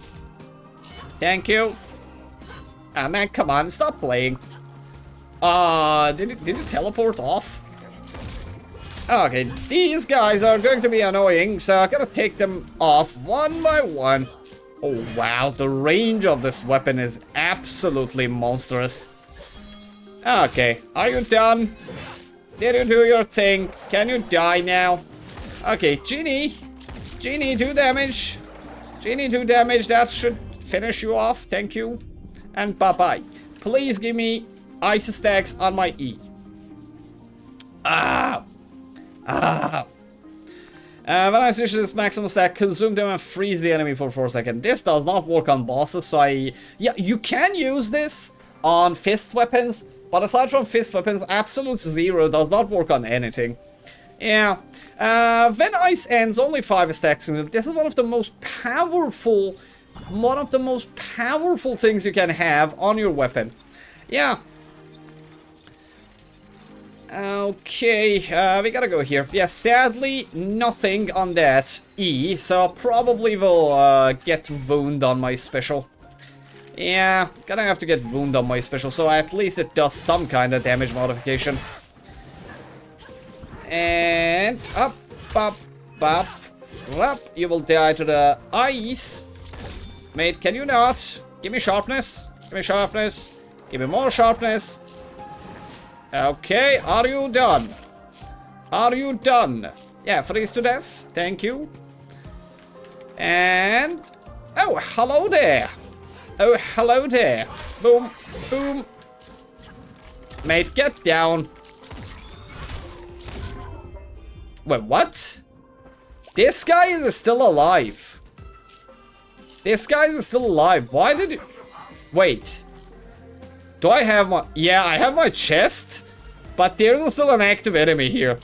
Thank you. Ah, man, come on, stop playing. Did it teleport off? Okay, these guys are going to be annoying, so I gotta take them off one by one. Oh, wow, the range of this weapon is absolutely monstrous. Okay, are you done? Did you do your thing? Can you die now? Okay, Genie, 2 damage. Genie, 2 damage, that should finish you off, thank you. And bye-bye. Please give me Ice Stacks on my E. When I switch to this maximum stack, consume them and freeze the enemy for 4 seconds. This does not work on bosses, so yeah, you can use this on fist weapons, but aside from fist weapons, absolute zero does not work on anything. Yeah. When ice ends, only 5 stacks in it. This is one of the most powerful things you can have on your weapon. Yeah. Okay, we gotta go here. Yeah, sadly, nothing on that E, so probably will get wound on my special. Yeah, gonna have to get wound on my special, so at least it does some kind of damage modification. And up. You will die to the ice. Mate, can you not? Give me sharpness. Give me sharpness. Give me more sharpness. Okay, are you done? Are you done? Yeah, freeze to death. Thank you. And... oh, hello there. Oh, hello there. Boom, boom. Mate, get down. Wait, what? This guy is still alive. This guy is still alive. Why did you... wait. Do I have my... yeah, I have my chest. But there's still an active enemy here.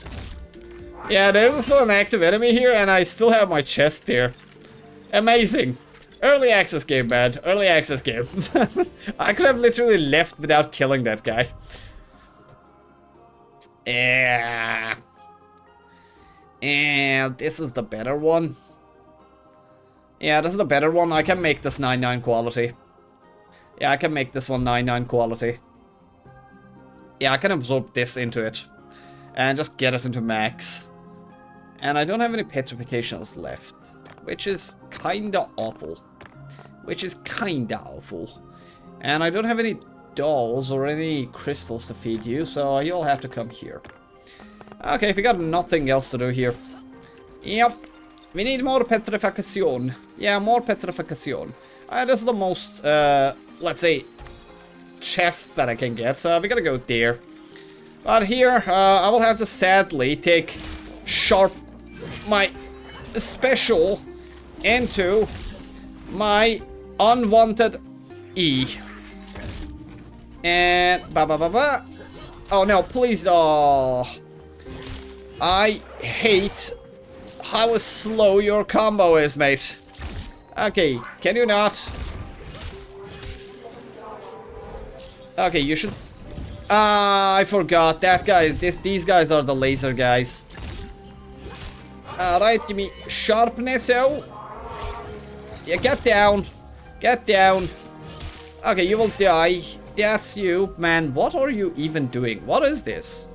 Yeah, there's still an active enemy here, and I still have my chest there. Amazing. Early access game, man. Early access game. I could have literally left without killing that guy. Yeah. And this is the better one. Yeah, this is the better one. I can make this 9-9 quality. Yeah, I can make this one 9-9 quality. Yeah, I can absorb this into it. And just get it into max. And I don't have any petrifications left. Which is kinda awful. And I don't have any dolls or any crystals to feed you, so you'll have to come here. Okay, we got nothing else to do here. Yep. We need more petrification. Yeah, more petrification. This is the most, let's say, chests that I can get, so we gotta go there. But here, I will have to sadly take my special into my unwanted E. And oh no, please. Oh, I hate how slow your combo is, mate. Okay, can you not? Okay, you should... I forgot. That guy... these guys are the laser guys. Alright, give me sharpness, oh. Yeah, get down. Get down. Okay, you will die. That's you. Man, what are you even doing? What is this?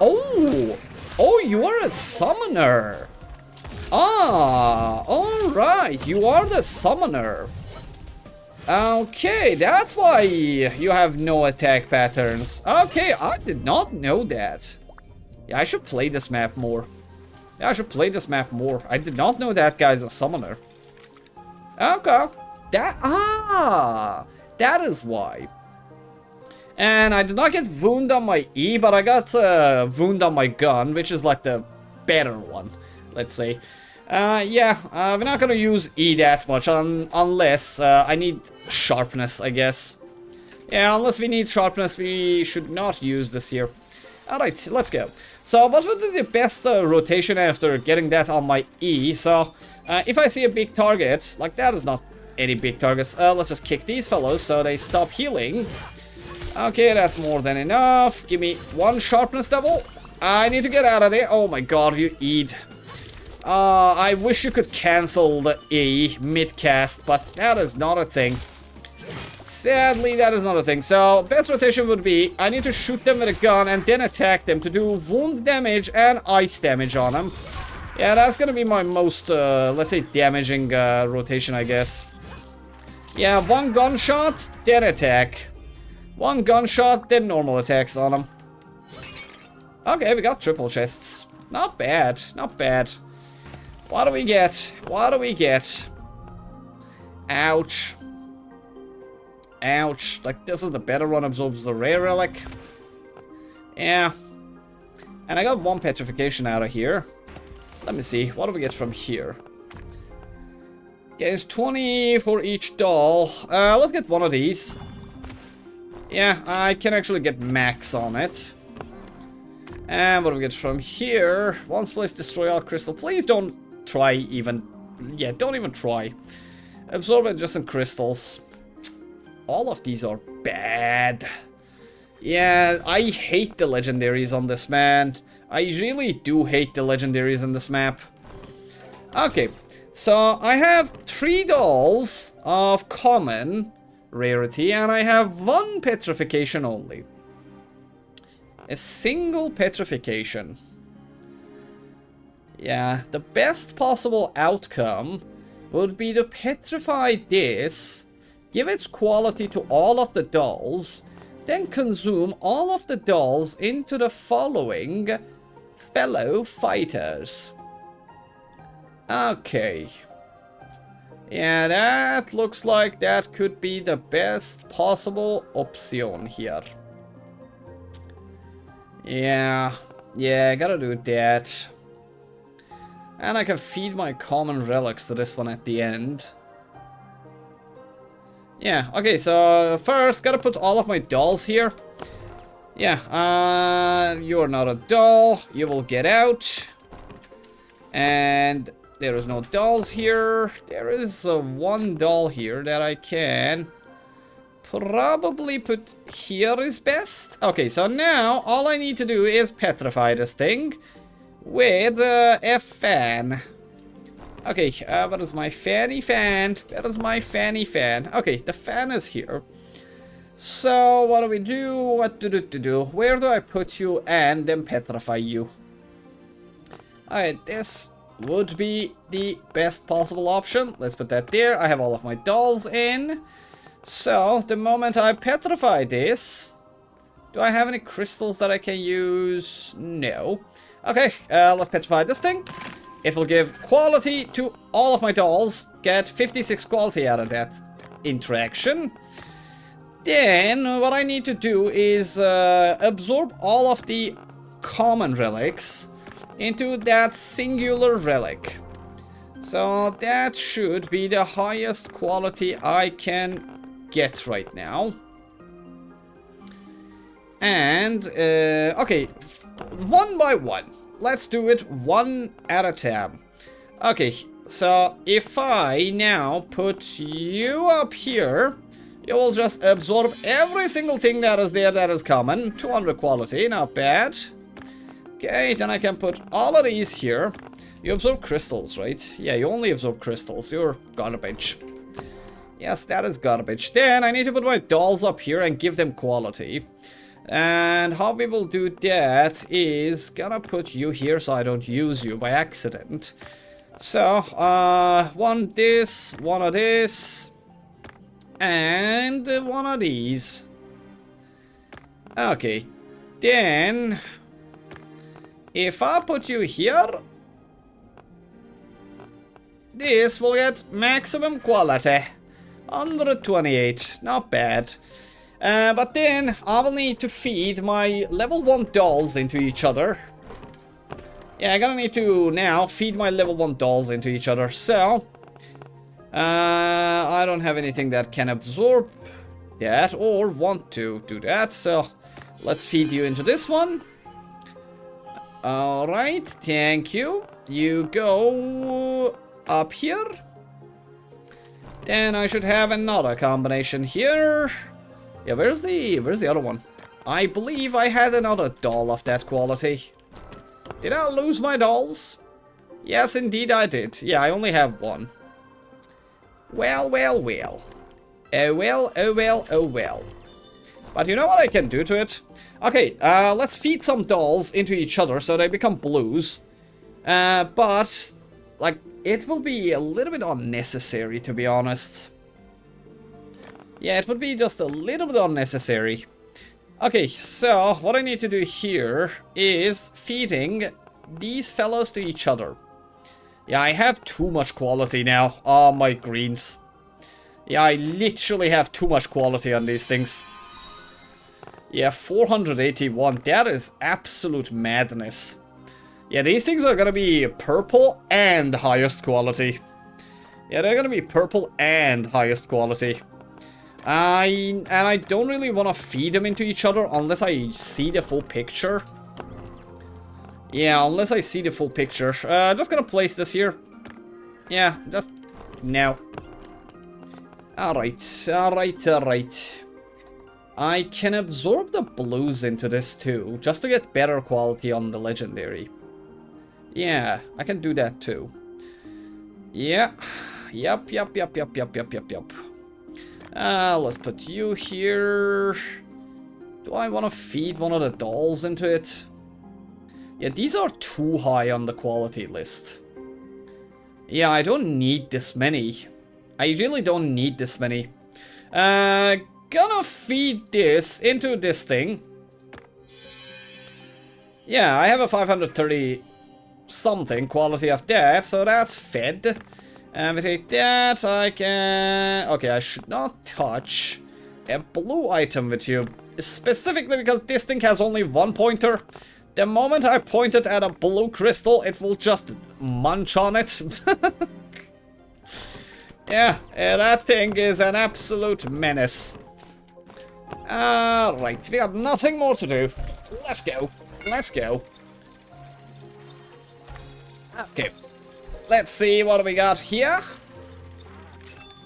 Oh! Oh, you are a summoner. Ah, alright. You are the summoner. Okay, that's why you have no attack patterns. Okay, I did not know that. Yeah, I should play this map more. I did not know that guy's a summoner. Okay. That is why. And I did not get wound on my E, but I got wound on my gun, which is like the better one, let's say. Yeah, we're not gonna use E that much unless I need sharpness, I guess. Yeah, unless we need sharpness, we should not use this here. Alright, let's go. So, what would be the best rotation after getting that on my E? So, if I see a big target, like that is not any big targets, let's just kick these fellows so they stop healing. Okay, that's more than enough. Give me one sharpness double. I need to get out of there. Oh my god, you eat. I wish you could cancel the E mid-cast, but that is not a thing. Sadly, that is not a thing. So, best rotation would be, I need to shoot them with a gun and then attack them to do wound damage and ice damage on them. Yeah, that's gonna be my most, let's say, damaging rotation, I guess. Yeah, one gunshot, then attack. One gunshot, then normal attacks on them. Okay, we got triple chests. Not bad, not bad. What do we get? What do we get? Ouch. Ouch. Like, this is the better one, absorbs the rare relic. Yeah. And I got one petrification out of here. Let me see. What do we get from here? Okay, it's 20 for each doll. Let's get one of these. Yeah, I can actually get max on it. And what do we get from here? Once placed, destroy all crystal. Please don't try even... Yeah, don't even try. Absorb adjacent crystals. All of these are bad. Yeah, I hate the legendaries on this, man. I really do hate the legendaries on this map. Okay, so I have 3 dolls of common rarity, and I have 1 petrification only. A single petrification. Yeah, the best possible outcome would be to petrify this, give its quality to all of the dolls, then consume all of the dolls into the following fellow fighters. Okay. Yeah, that looks like that could be the best possible option here. Yeah, gotta do that. And I can feed my common relics to this one at the end. Yeah, okay, so first gotta put all of my dolls here. Yeah, you're not a doll. You will get out. And there is no dolls here. There is one doll here that I can probably put here is best. Okay, so now all I need to do is petrify this thing with a fan. Okay, where is my fanny fan? Where is my fanny fan? Okay, the fan is here. So, what do we do? What do? Where do I put you and then petrify you? Alright, this would be the best possible option. Let's put that there. I have all of my dolls in. So, the moment I petrify this... Do I have any crystals that I can use? No. Okay, let's petrify this thing. It will give quality to all of my dolls. Get 56 quality out of that interaction. Then, what I need to do is absorb all of the common relics into that singular relic. So, that should be the highest quality I can get right now. And, okay, one by one. Let's do it one at a time. Okay, so if I now put you up here, you will just absorb every single thing that is there that is common. 200 quality, not bad. Okay, then I can put all of these here. You absorb crystals, right? Yeah, you only absorb crystals. You're garbage. Yes, that is garbage. Then I need to put my dolls up here and give them quality. And how we will do that is gonna put you here so I don't use you by accident. So, one of this, and one of these. Okay, then if I put you here, this will get maximum quality. 128, not bad. But then I will need to feed my level 1 dolls into each other. Yeah, I'm gonna need to now feed my level 1 dolls into each other. So, I don't have anything that can absorb that or want to do that. So, let's feed you into this one. Alright, thank you. You go up here. Then I should have another combination here. Yeah, where's the other one? I believe I had another doll of that quality. Did I lose my dolls? Yes, indeed I did. Yeah, I only have one. Well, well, well. Oh well, oh well, oh well. But you know what I can do to it? Okay, let's feed some dolls into each other so they become blues. But, like, it will be a little bit unnecessary, to be honest. Yeah, it would be just a little bit unnecessary. Okay, so what I need to do here is feeding these fellows to each other. Yeah, I have too much quality now. Oh, my greens. Yeah, I literally have too much quality on these things. Yeah, 481. That is absolute madness. Yeah, these things are gonna be purple and highest quality. Yeah, they're gonna be purple and highest quality. And I don't really want to feed them into each other unless I see the full picture. Yeah, unless I see the full picture. Just gonna place this here. Yeah, just now. Alright, alright, alright. I can absorb the blues into this too, just to get better quality on the legendary. Yeah, I can do that too. Yeah. Yup. Let's put you here. Do I want to feed one of the dolls into it? Yeah, these are too high on the quality list. Yeah, I don't need this many. I really don't need this many. Gonna feed this into this thing. Yeah, I have a 530 something quality of that, so that's fed. And we take that, I can... Okay, I should not touch a blue item with you. Specifically because this thing has only one pointer. The moment I point it at a blue crystal, it will just munch on it. Yeah, that thing is an absolute menace. Alright, we got nothing more to do. Let's go. Let's go. Okay. Let's see what we got here.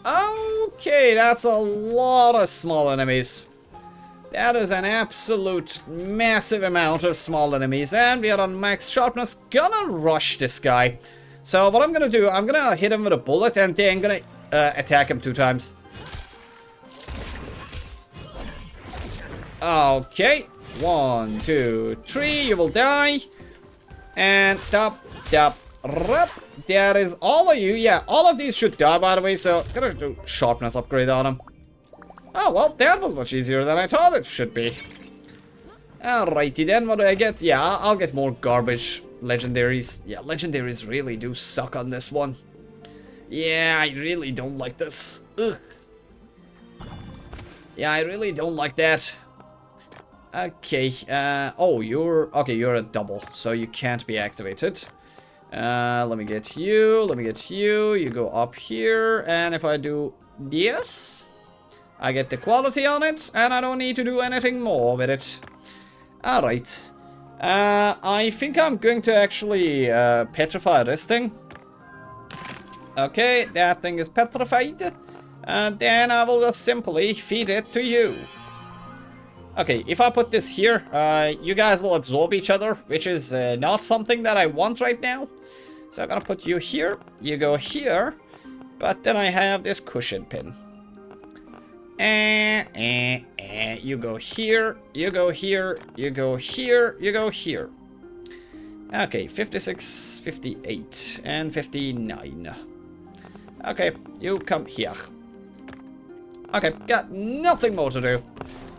Okay, that's a lot of small enemies. That is an absolute massive amount of small enemies. And we are on max sharpness. Gonna rush this guy. So what I'm gonna do, I'm gonna hit him with a bullet and then gonna attack him 2 times. Okay. 1, 2, 3. You will die. And tap, tap, rap. That is all of you. Yeah, all of these should die, by the way. So, gonna do sharpness upgrade on them. Oh, well, that was much easier than I thought it should be. Alrighty then, what do I get? Yeah, I'll get more garbage legendaries. Yeah, legendaries really do suck on this one. Yeah, I really don't like this. Ugh. Yeah, I really don't like that. Okay, oh, you're a double, so you can't be activated. Let me get you, you go up here, and if I do this, I get the quality on it, and I don't need to do anything more with it. Alright. I think I'm going to actually petrify this thing. Okay, that thing is petrified. And then I will just simply feed it to you. Okay, if I put this here, you guys will absorb each other, which is not something that I want right now. So I'm gonna put you here, you go here, but then I have this cushion pin. You go here, you go here, you go here, you go here. Okay, 56, 58, and 59. Okay, you come here. Okay, got nothing more to do.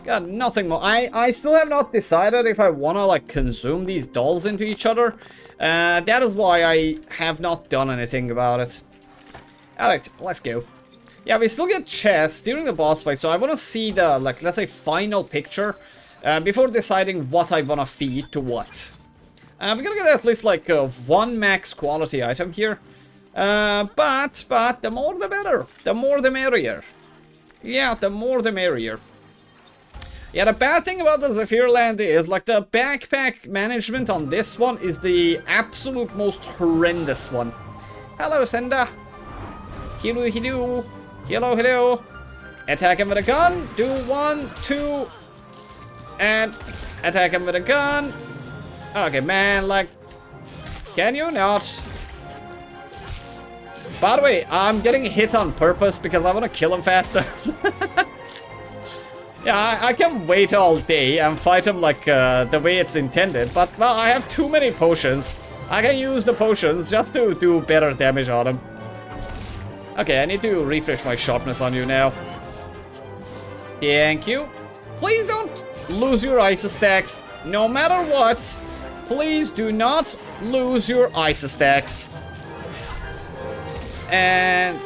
Got nothing more. I still have not decided if I want to, like, consume these dolls into each other. That is why I have not done anything about it. Alright, let's go. Yeah, we still get chests during the boss fight, so I want to see the, like, let's say, final picture before deciding what I want to feed to what. We're gonna get at least, like, one max quality item here. But the more the better. The more the merrier. Yeah, the more the merrier. Yeah, the bad thing about the Zephyrland is, like, the backpack management on this one is the absolute most horrendous one. Hello, Senda. Hello, hello. Hello, hello. Attack him with a gun. Do 1, 2. And attack him with a gun. Okay, man, like, can you not? By the way, I'm getting hit on purpose because I want to kill him faster. Yeah, I can wait all day and fight him like the way it's intended, but, well, I have too many potions. I can use the potions just to do better damage on him. Okay, I need to refresh my sharpness on you now. Thank you. Please don't lose your ice stacks. No matter what, please do not lose your ice stacks. And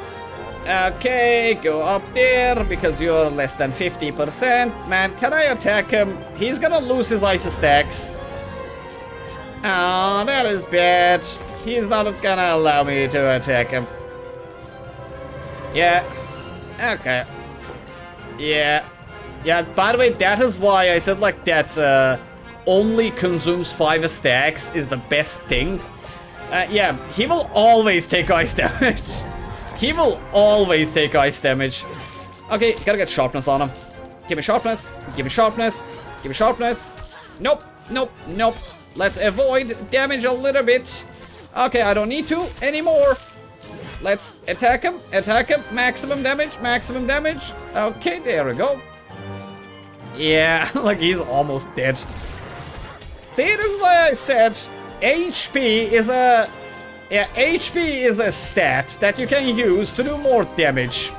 okay, go up there because you're less than 50%. Man, can I attack him? He's gonna lose his ice stacks. Oh, that is bad. He's not gonna allow me to attack him. Yeah. Okay. Yeah. Yeah, by the way, that is why I said, like, that only consumes 5 stacks is the best thing. Yeah, he will always take ice damage. He will always take ice damage. Okay, gotta get sharpness on him. Give me sharpness. Give me sharpness. Give me sharpness. Nope. Nope. Nope. Let's avoid damage a little bit. Okay, I don't need to anymore. Let's attack him. Attack him. Maximum damage. Maximum damage. Okay, there we go. Yeah, like he's almost dead. See, this is why I said HP is a... Yeah, HP is a stat that you can use to do more damage.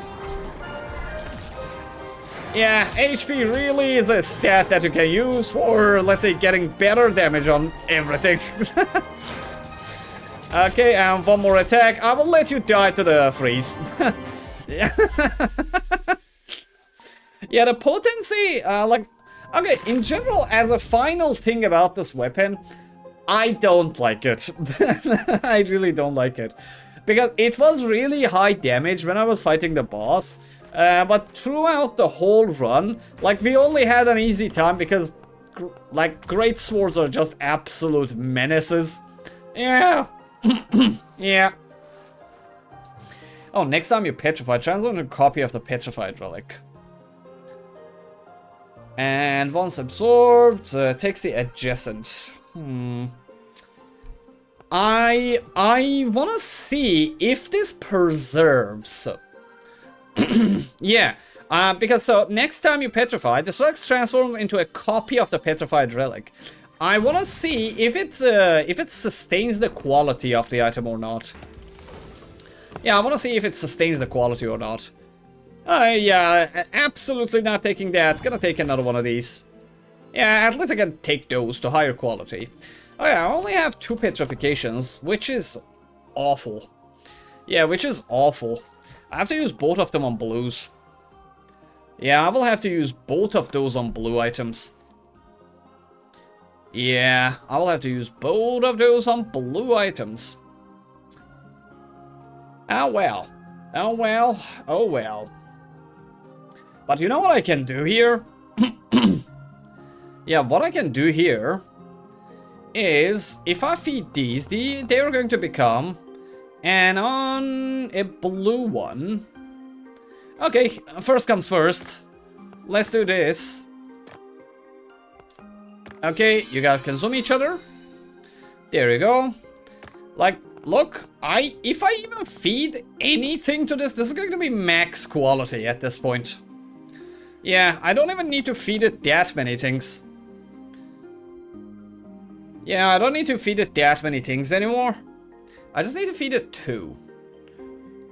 Yeah, HP really is a stat that you can use for, let's say, getting better damage on everything. Okay, and one more attack. I will let you die to the freeze. Yeah. Yeah, the potency, like, okay, in general, as a final thing about this weapon, I don't like it. I really don't like it. Because it was really high damage when I was fighting the boss. But throughout the whole run, like, we only had an easy time because, like, great swords are just absolute menaces. Yeah. Yeah. Oh, next time you petrify, transform into a copy of the petrified relic. And once absorbed, takes the adjacent. I wanna see if this preserves. Yeah, because so next time you petrify, the relics transforms into a copy of the petrified relic. I wanna see if it sustains the quality of the item or not. Yeah, I wanna see if it sustains the quality or not. Yeah, absolutely not taking that. Gonna take another one of these. Yeah, at least I can take those to higher quality. Oh yeah, I only have 2 petrifications, which is awful. Yeah, which is awful. I have to use both of them on blues. Yeah, I will have to use both of those on blue items. Yeah, I will have to use both of those on blue items. Oh well. Oh well. Oh well. But you know what I can do here? Yeah, what I can do here is, if I feed these, they are going to become, and on a blue one. Okay, first comes first. Let's do this. Okay, you guys can zoom each other. There you go. Like, look, if I even feed anything to this is going to be max quality at this point. Yeah, I don't even need to feed it that many things. Yeah, I don't need to feed it that many things anymore. I just need to feed it 2.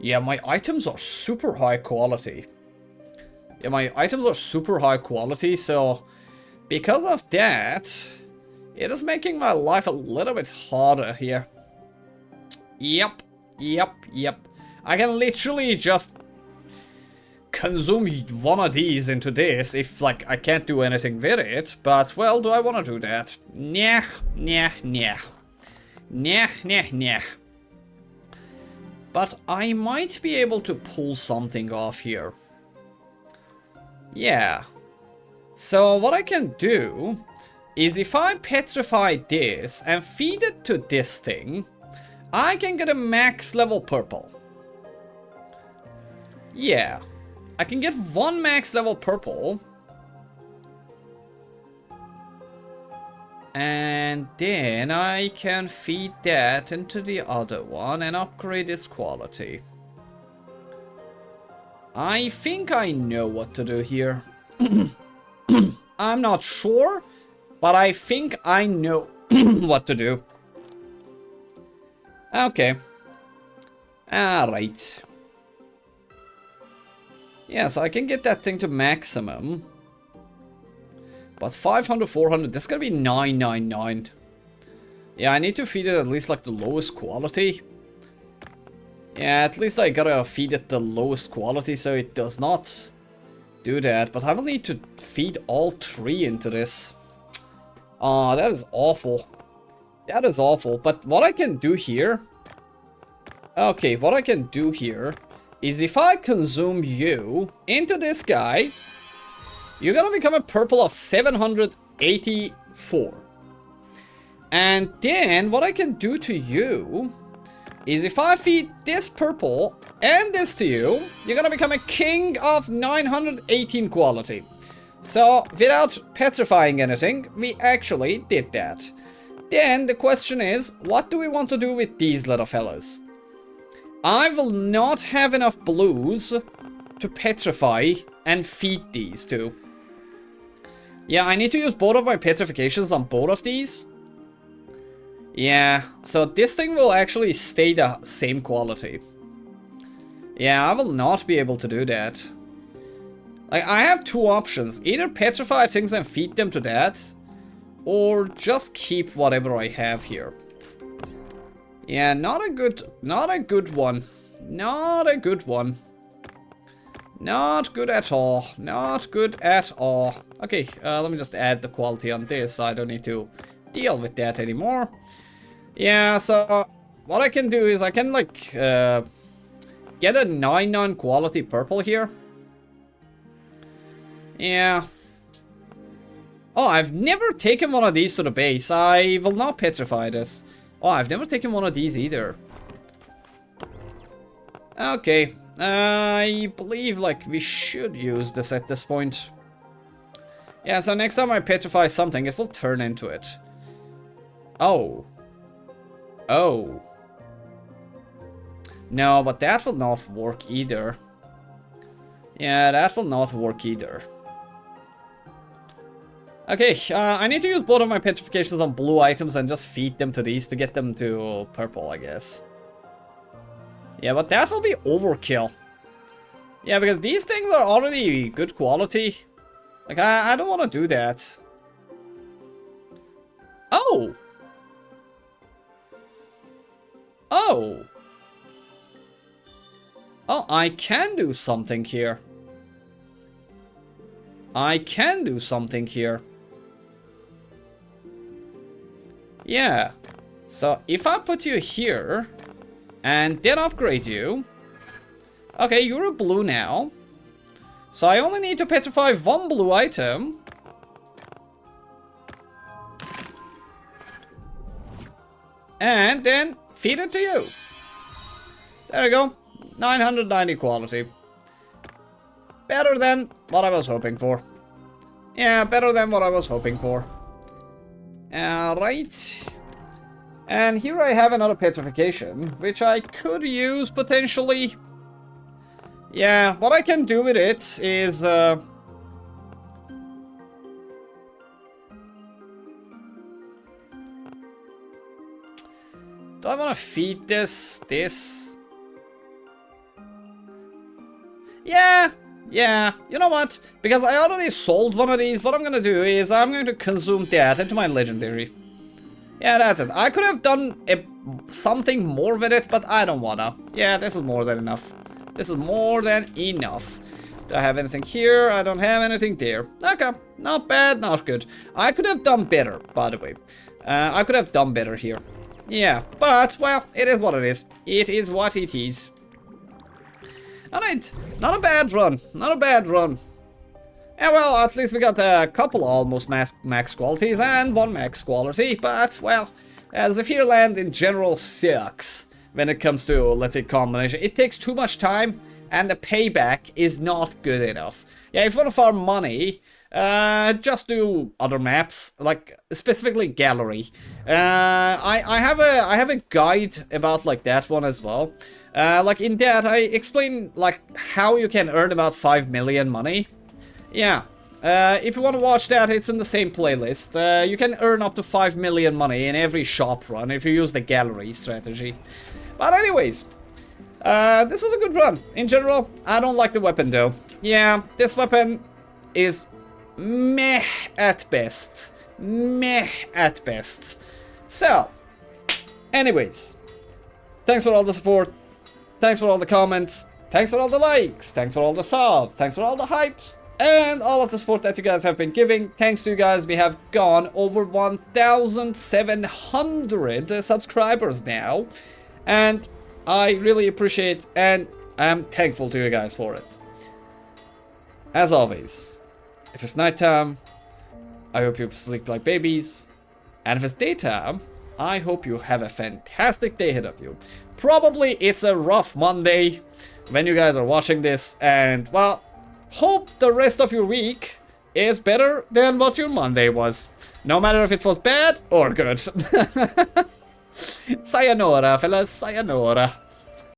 Yeah, my items are super high quality. Yeah, my items are super high quality, so because of that, it is making my life a little bit harder here. Yep. I can literally just consume one of these into this if, like, I can't do anything with it. But, well, do I want to do that? Nah, nah, nah. Nah, nah, nah. But I might be able to pull something off here. Yeah. So what I can do is if I petrify this and feed it to this thing, I can get a max level purple. Yeah. I can get one max level purple. And then I can feed that into the other one and upgrade its quality. I think I know what to do here. I'm not sure, but I think I know what to do. Okay. Alright. Yeah, so I can get that thing to maximum. But 500, 400, that's gonna be 999. Yeah, I need to feed it at least like the lowest quality. Yeah, at least I gotta feed it the lowest quality so it does not do that. But I will need to feed all three into this. Ah, that is awful. That is awful. But what I can do here... Okay, what I can do here is if I consume you into this guy, you're gonna become a purple of 784. And then what I can do to you is if I feed this purple and this to you, you're gonna become a king of 918 quality. So without petrifying anything, we actually did that. Then the question is, what do we want to do with these little fellas? I will not have enough blues to petrify and feed these two. Yeah, I need to use both of my petrifications on both of these. Yeah, so this thing will actually stay the same quality. Yeah, I will not be able to do that. Like, I have two options. Either petrify things and feed them to that, or just keep whatever I have here. Yeah, not a good one. Not a good one. Not good at all. Not good at all. Okay, let me just add the quality on this so I don't need to deal with that anymore. Yeah, so what I can do is I can, like, get a 9-9 quality purple here. Yeah. Oh, I've never taken one of these to the base. I will not petrify this. Oh, I've never taken one of these either. Okay. I believe, like, we should use this at this point. Yeah, so next time I petrify something, it will turn into it. Oh. Oh. No, but that will not work either. Yeah, that will not work either. Okay, I need to use both of my petrifications on blue items and just feed them to these to get them to purple, I guess. Yeah, but that will be overkill. Yeah, because these things are already good quality. Like, I don't want to do that. Oh! Oh! Oh, I can do something here. I can do something here. Yeah. So, if I put you here, and then upgrade you... Okay, you're a blue now. So I only need to petrify one blue item. And then feed it to you. There you go. 990 quality. Better than what I was hoping for. Yeah, better than what I was hoping for. Alright. And here I have another petrification, which I could use potentially. Yeah, what I can do with it is... Do I want to feed this? Yeah, you know what? Because I already sold one of these, what I'm going to do is I'm going to consume that into my legendary. Yeah, that's it. I could have done something more with it, but I don't wanna. Yeah, this is more than enough. This is more than enough. Do I have anything here? I don't have anything there. Okay, not bad, not good. I could have done better, by the way. I could have done better here. Yeah, but, well, it is what it is. It is what it is. Alright, not a bad run. Not a bad run. Yeah, well, at least we got a couple almost max qualities and one max quality, but, well, the Fear Land in general sucks when it comes to, let's say, combination. It takes too much time, and the payback is not good enough. Yeah, if you want to farm money, just do other maps, like, specifically Gallery. I have a guide about, like, that one as well. Like, in that, I explain, like, how you can earn about 5 million money. Yeah, if you want to watch that, it's in the same playlist. You can earn up to 5 million money in every shop run if you use the gallery strategy. But anyways, this was a good run. In general, I don't like the weapon though. Yeah, this weapon is meh at best. Meh at best. So, anyways, thanks for all the support. Thanks for all the comments. Thanks for all the likes. Thanks for all the subs. Thanks for all the hypes. And all of the support that you guys have been giving. Thanks to you guys, we have gone over 1,700 subscribers now. And I really appreciate and I'm thankful to you guys for it. As always, if it's nighttime, I hope you sleep like babies. And if it's daytime, I hope you have a fantastic day ahead of you. Probably it's a rough Monday when you guys are watching this. And, well, hope the rest of your week is better than what your Monday was. No matter if it was bad or good. Sayonara, fellas. Sayonara.